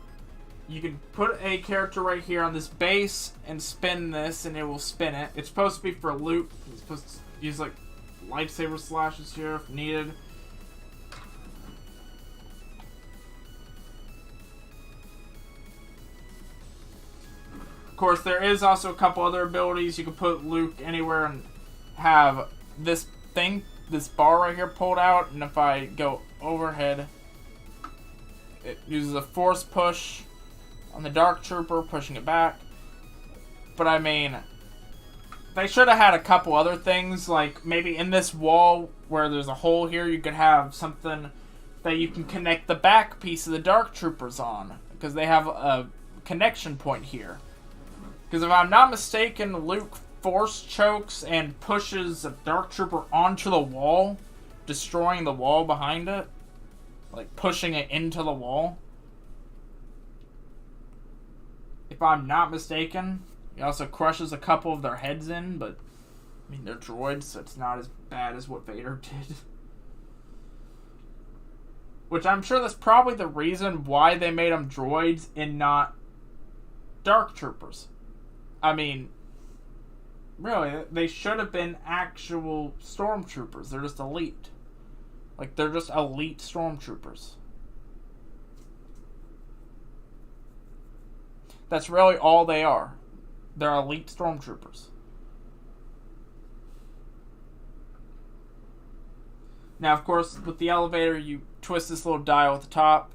you can put a character right here on this base and spin this, and it will spin it. It's supposed to be for Luke. It's supposed to use like lightsaber slashes here if needed. Of course, there is also a couple other abilities. You can put Luke anywhere and have this thing, this bar right here pulled out, and if I go overhead, it uses a force push on the Dark Trooper, pushing it back. But I mean, they should have had a couple other things, like maybe in this wall where there's a hole here, you could have something that you can connect the back piece of the Dark Troopers on, because they have a connection point here. Because if I'm not mistaken, Luke force chokes and pushes a Dark Trooper onto the wall, destroying the wall behind it. Like, pushing it into the wall. If I'm not mistaken. He also crushes a couple of their heads in, but, I mean, they're droids, so it's not as bad as what Vader did. Which I'm sure that's probably the reason why they made them droids and not Dark Troopers. I mean, really, they should have been actual stormtroopers. They're just elite. Like, they're just elite stormtroopers. That's really all they are. They're elite stormtroopers. Now, of course, with the elevator, you twist this little dial at the top,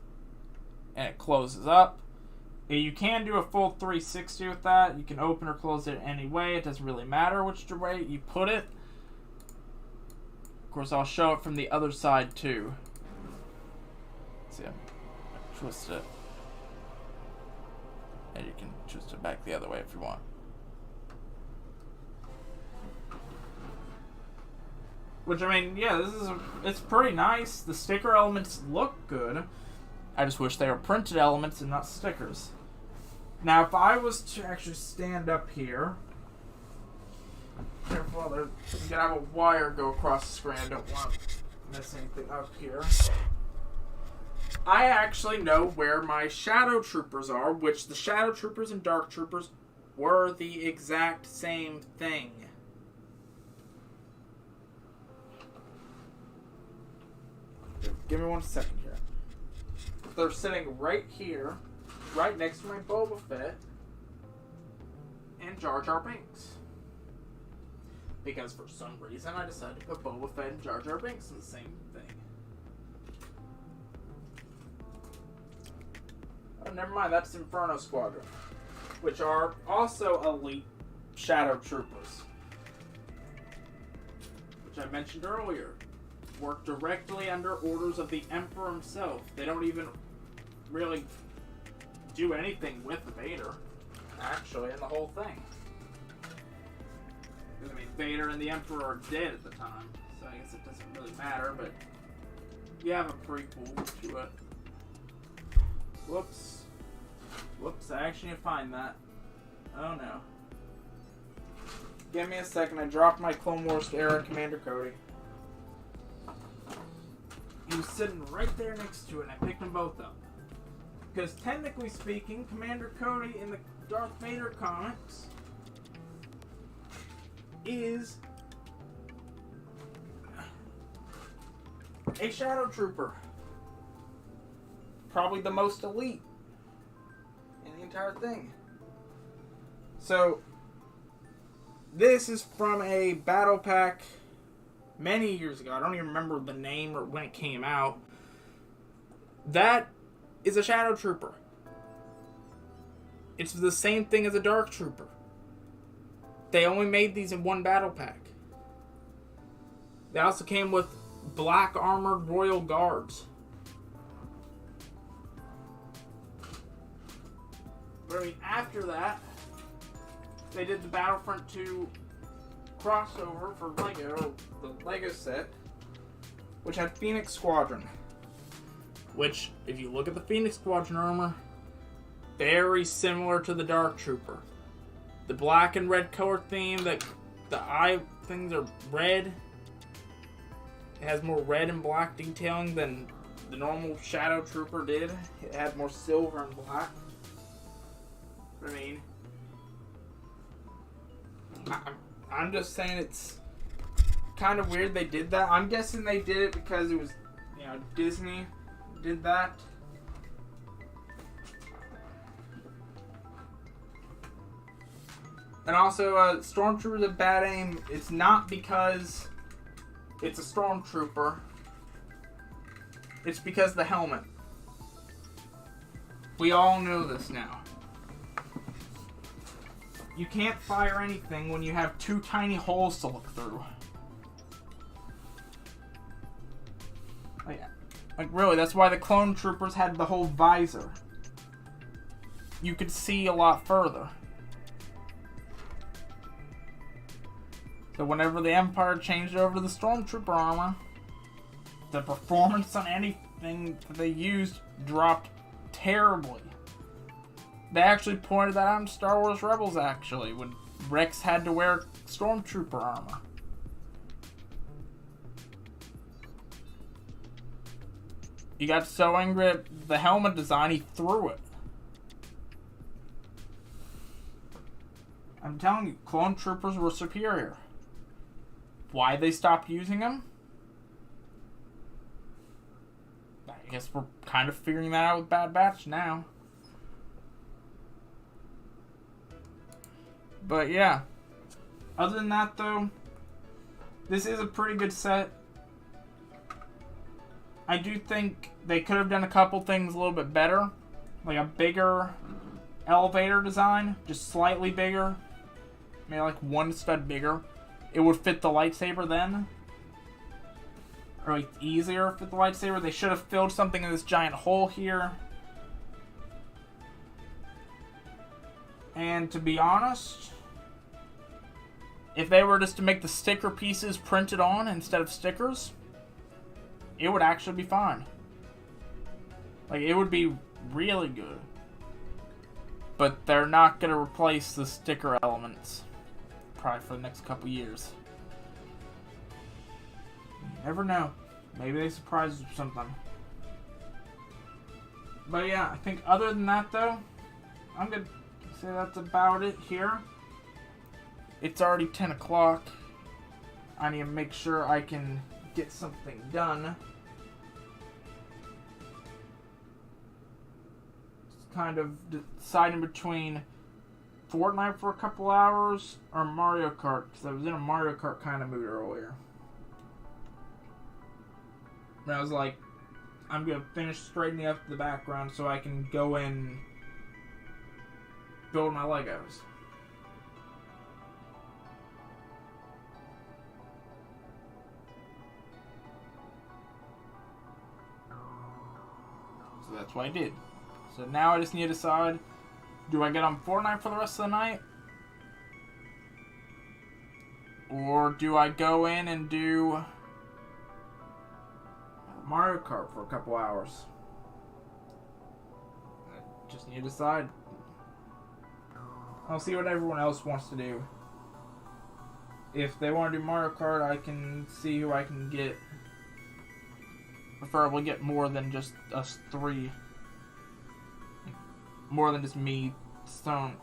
and it closes up. You can do a full 360 with that. You can open or close it any way. It doesn't really matter which way you put it. Of course, I'll show it from the other side, too. See, I twist it. And you can twist it back the other way if you want. Which, I mean, yeah, it's pretty nice. The sticker elements look good. I just wish they were printed elements and not stickers. Now, if I was to actually stand up here... Careful, I'm gonna have a wire go across the screen. I don't want to miss anything up here. I actually know where my Shadow Troopers are, which the Shadow Troopers and Dark Troopers were the exact same thing. Give me 1 second here. They're sitting right here, right next to my Boba Fett and Jar Jar Binks. Because for some reason I decided to put Boba Fett and Jar Jar Binks in the same thing. Oh, never mind, that's Inferno Squadron, which are also elite Shadow Troopers, which I mentioned earlier. Work directly under orders of the Emperor himself. They don't even really do anything with Vader, actually, in the whole thing. I mean, Vader and the Emperor are dead at the time, so I guess it doesn't really matter, but you have a prequel to it. Whoops. Whoops, I actually didn't find that. Oh no. Give me a second, I dropped my Clone Wars era Commander Cody. He was sitting right there next to it, and I picked them both up. Because technically speaking, Commander Cody in the Darth Vader comics is a Shadow Trooper. Probably the most elite in the entire thing. So, this is from a battle pack many years ago. I don't even remember the name or when it came out. That is a Shadow Trooper. It's the same thing as a Dark Trooper. They only made these in one battle pack. They also came with black armored Royal Guards. But I mean, after that, they did the Battlefront 2 crossover for Lego, the Lego set, which had Phoenix Squadron. Which, if you look at the Phoenix Squadron armor, very similar to the Dark Trooper. The black and red color theme, that the eye things are red. It has more red and black detailing than the normal Shadow Trooper did. It had more silver and black. I mean, I'm just saying it's kind of weird they did that. I'm guessing they did it because it was, you know, Disney did that. And also, Stormtrooper's a bad aim. It's not because it's a Stormtrooper. It's because of the helmet. We all know this now. You can't fire anything when you have two tiny holes to look through. Like really, that's why the Clone Troopers had the whole visor. You could see a lot further. So whenever the Empire changed over to the Stormtrooper armor, the performance on anything that they used dropped terribly. They actually pointed that out in Star Wars Rebels, actually, when Rex had to wear Stormtrooper armor. He got so angry at the helmet design, he threw it. I'm telling you, Clone Troopers were superior. Why they stopped using them? I guess we're kind of figuring that out with Bad Batch now. But yeah, other than that though, this is a pretty good set. I do think they could have done a couple things a little bit better. Like a bigger elevator design, just slightly bigger. Maybe like one stud bigger. It would fit the lightsaber then. or like easier for the lightsaber. They should have filled something in this giant hole here. And to be honest, if they were just to make the sticker pieces printed on instead of stickers, it would actually be fine. Like, it would be really good. But they're not going to replace the sticker elements. Probably for the next couple years. You never know. Maybe they surprise us with something. But yeah, I think other than that though, I'm going to say that's about it here. It's already 10 o'clock. I need to make sure I can get something done. Just kind of deciding between Fortnite for a couple hours or Mario Kart, because I was in a Mario Kart kind of mood earlier. And I was like, I'm going to finish straightening up the background so I can go in build my Legos. So that's what I did. So now I just need to decide, do I get on Fortnite for the rest of the night? Or do I go in and do Mario Kart for a couple hours? I just need to decide. I'll see what everyone else wants to do. If they want to do Mario Kart, I can see who I can get. Preferably get more than just us three. More than just me throwing...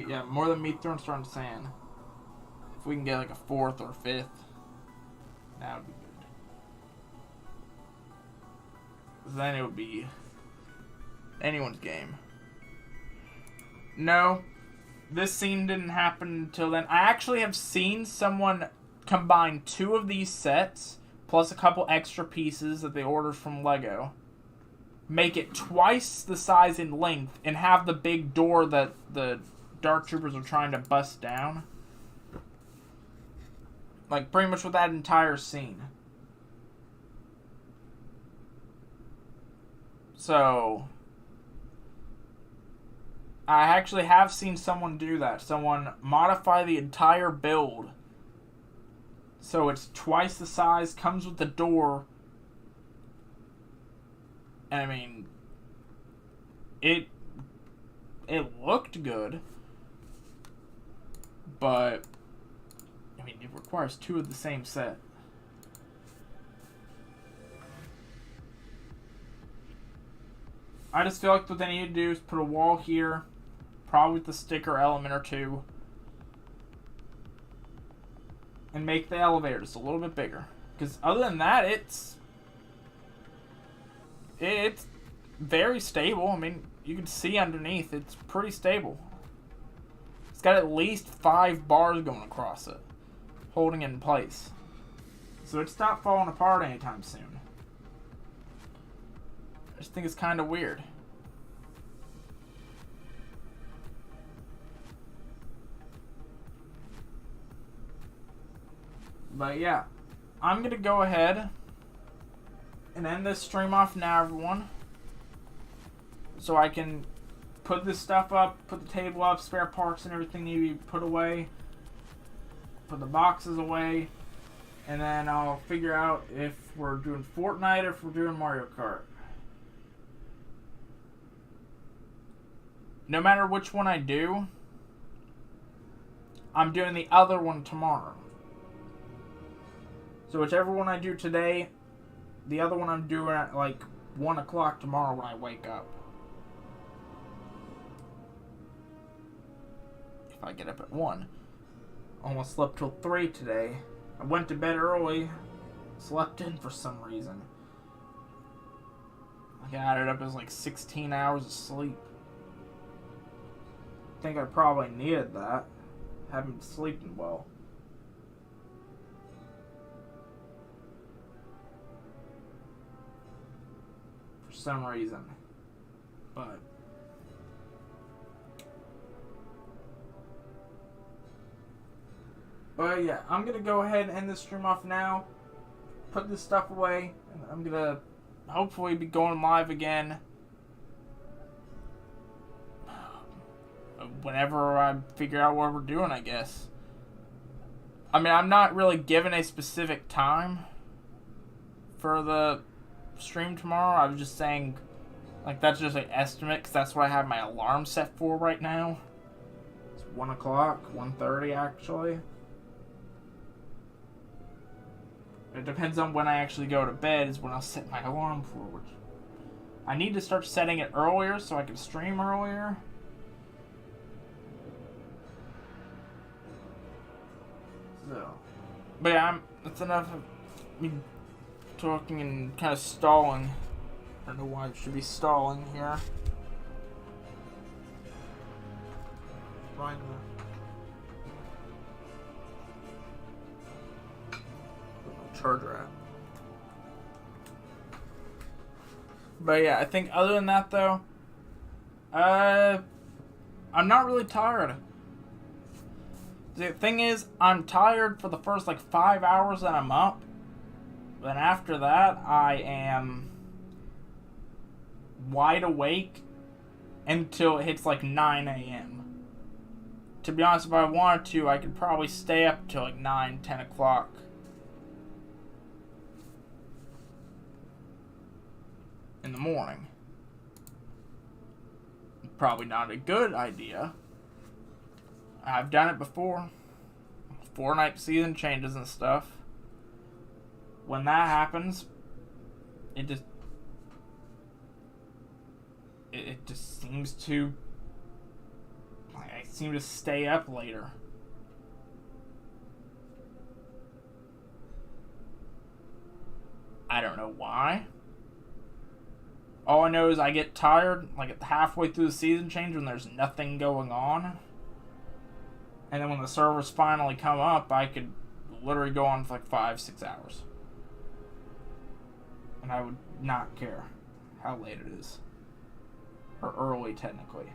yeah, more than me throwing Star in sand. If we can get like a 4th or 5th, that would be good. Then it would be anyone's game. No, this scene didn't happen until then. I actually have seen someone combine 2 of these sets, plus a couple extra pieces that they ordered from Lego, make it twice the size in length, and have the big door that the Dark Troopers are trying to bust down. Like, pretty much with that entire scene. So, I actually have seen someone do that. Someone modify the entire build so it's twice the size, comes with the door. And I mean, it looked good, but I mean, it requires 2 of the same set. I just feel like what they need to do is put a wall here, probably with the sticker element or 2, and make the elevator just a little bit bigger. Because other than that, it's very stable. I mean, you can see underneath, it's pretty stable. It's got at least 5 bars going across it, holding it in place. So it's not falling apart anytime soon. I just think it's kind of weird. But yeah, I'm going to go ahead and end this stream off now, everyone. So I can put this stuff up, put the table up, spare parts and everything need to be put away. Put the boxes away. And then I'll figure out if we're doing Fortnite or if we're doing Mario Kart. No matter which one I do, I'm doing the other one tomorrow. So whichever one I do today, the other one I'm doing at like 1 o'clock tomorrow when I wake up. If I get up at 1. Almost slept till 3 today. I went to bed early. Slept in for some reason. I added up as like 16 hours of sleep. I think I probably needed that. Haven't been sleeping well. For some reason. But yeah, I'm going to go ahead and end this stream off now. put this stuff away, and I'm gonna hopefully be going live again whenever I figure out what we're doing, I guess. I mean, I'm not really given a specific time for the stream tomorrow. I was just saying, like, that's just an estimate, because that's what I have my alarm set for right now. It's 1 o'clock, 1:30 actually. It depends on when I actually go to bed is when I'll set my alarm for, which I need to start setting it earlier so I can stream earlier. So, but yeah, that's enough of me talking and kind of stalling. I don't know why it should be stalling here. Find the charger at. But yeah, I think other than that though, I'm not really tired. The thing is, I'm tired for the first like 5 hours that I'm up. Then after that, I am wide awake until it hits like 9 a.m. To be honest, if I wanted to, I could probably stay up till like 9, 10 o'clock. In the morning. Probably not a good idea. I've done it before. 4-night season changes and stuff. When that happens, it just seems to, I seem to stay up later. I don't know why. All I know is I get tired like at halfway through the season change when there's nothing going on. And then when the servers finally come up, I could literally go on for like 5-6 hours. And I would not care how late it is. Or early, technically.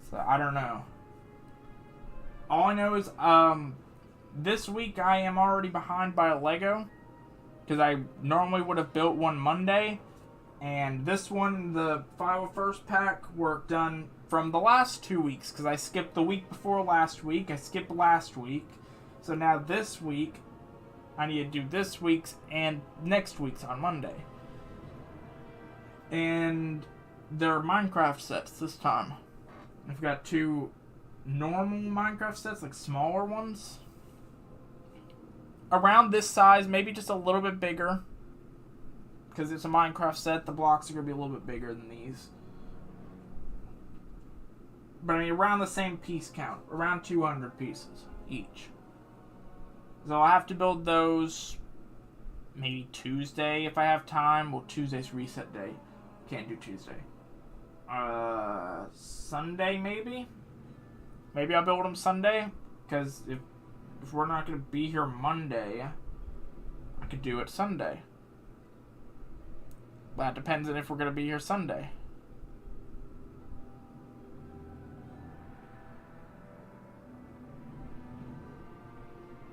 So, I don't know. All I know is, this week I am already behind by a Lego. Because I normally would have built one Monday. And this one, the 501st pack, were done from the last 2 weeks. Because I skipped the week before last week. I skipped last week. So now this week, I need to do this week's and next week's on Monday. And they're Minecraft sets this time. I've got 2 normal Minecraft sets, like smaller ones. Around this size, maybe just a little bit bigger. Because it's a Minecraft set, the blocks are going to be a little bit bigger than these. But I mean, around the same piece count. Around 200 pieces each. So I'll have to build those maybe Tuesday if I have time. Well, Tuesday's reset day. Can't do Tuesday. Sunday maybe? Maybe I'll build them Sunday. Because if we're not going to be here Monday, I could do it Sunday. That depends on if we're going to be here Sunday.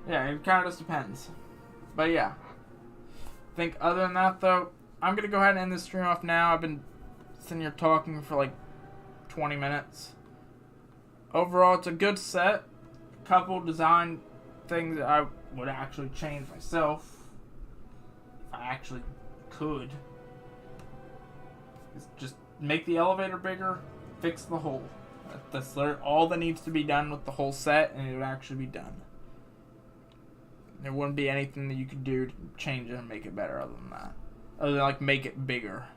Yeah, it kind of just depends. But yeah. I think other than that, though, I'm going to go ahead and end this stream off now. I've been sitting here talking for like 20 minutes. Overall, it's a good set. A couple design things that I would actually change myself. If I actually could. Just make the elevator bigger, fix the hole. That's literally all that needs to be done with the whole set, and it would actually be done. There wouldn't be anything that you could do to change it and make it better other than that. Other than, like, make it bigger.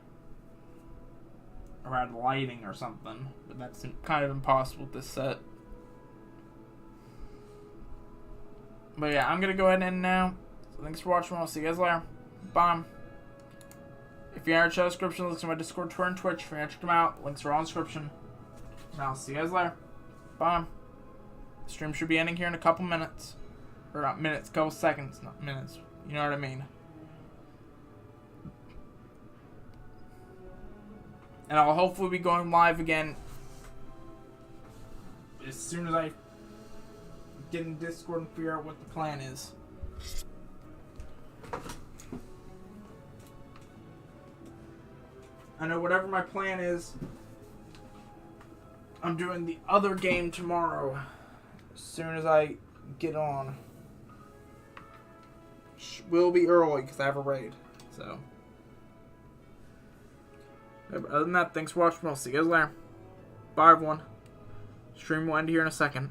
Or add lighting or something. But that's kind of impossible with this set. But yeah, I'm going to go ahead and end now. So thanks for watching. I'll see you guys later. Bye. If you're in our channel description, listen to my Discord, Twitter, and Twitch. If you're check them out, links are all in the description. And I'll see you guys later. Bye. The stream should be ending here in a couple minutes. Or not minutes, couple seconds, not minutes. You know what I mean. And I'll hopefully be going live again as soon as I get in Discord and figure out what the plan is. I know whatever my plan is, I'm doing the other game tomorrow. As soon as I get on. Will be early because I have a raid. So. Other than that, thanks for watching. I'll see you guys later. Bye, everyone. Stream will end here in a second.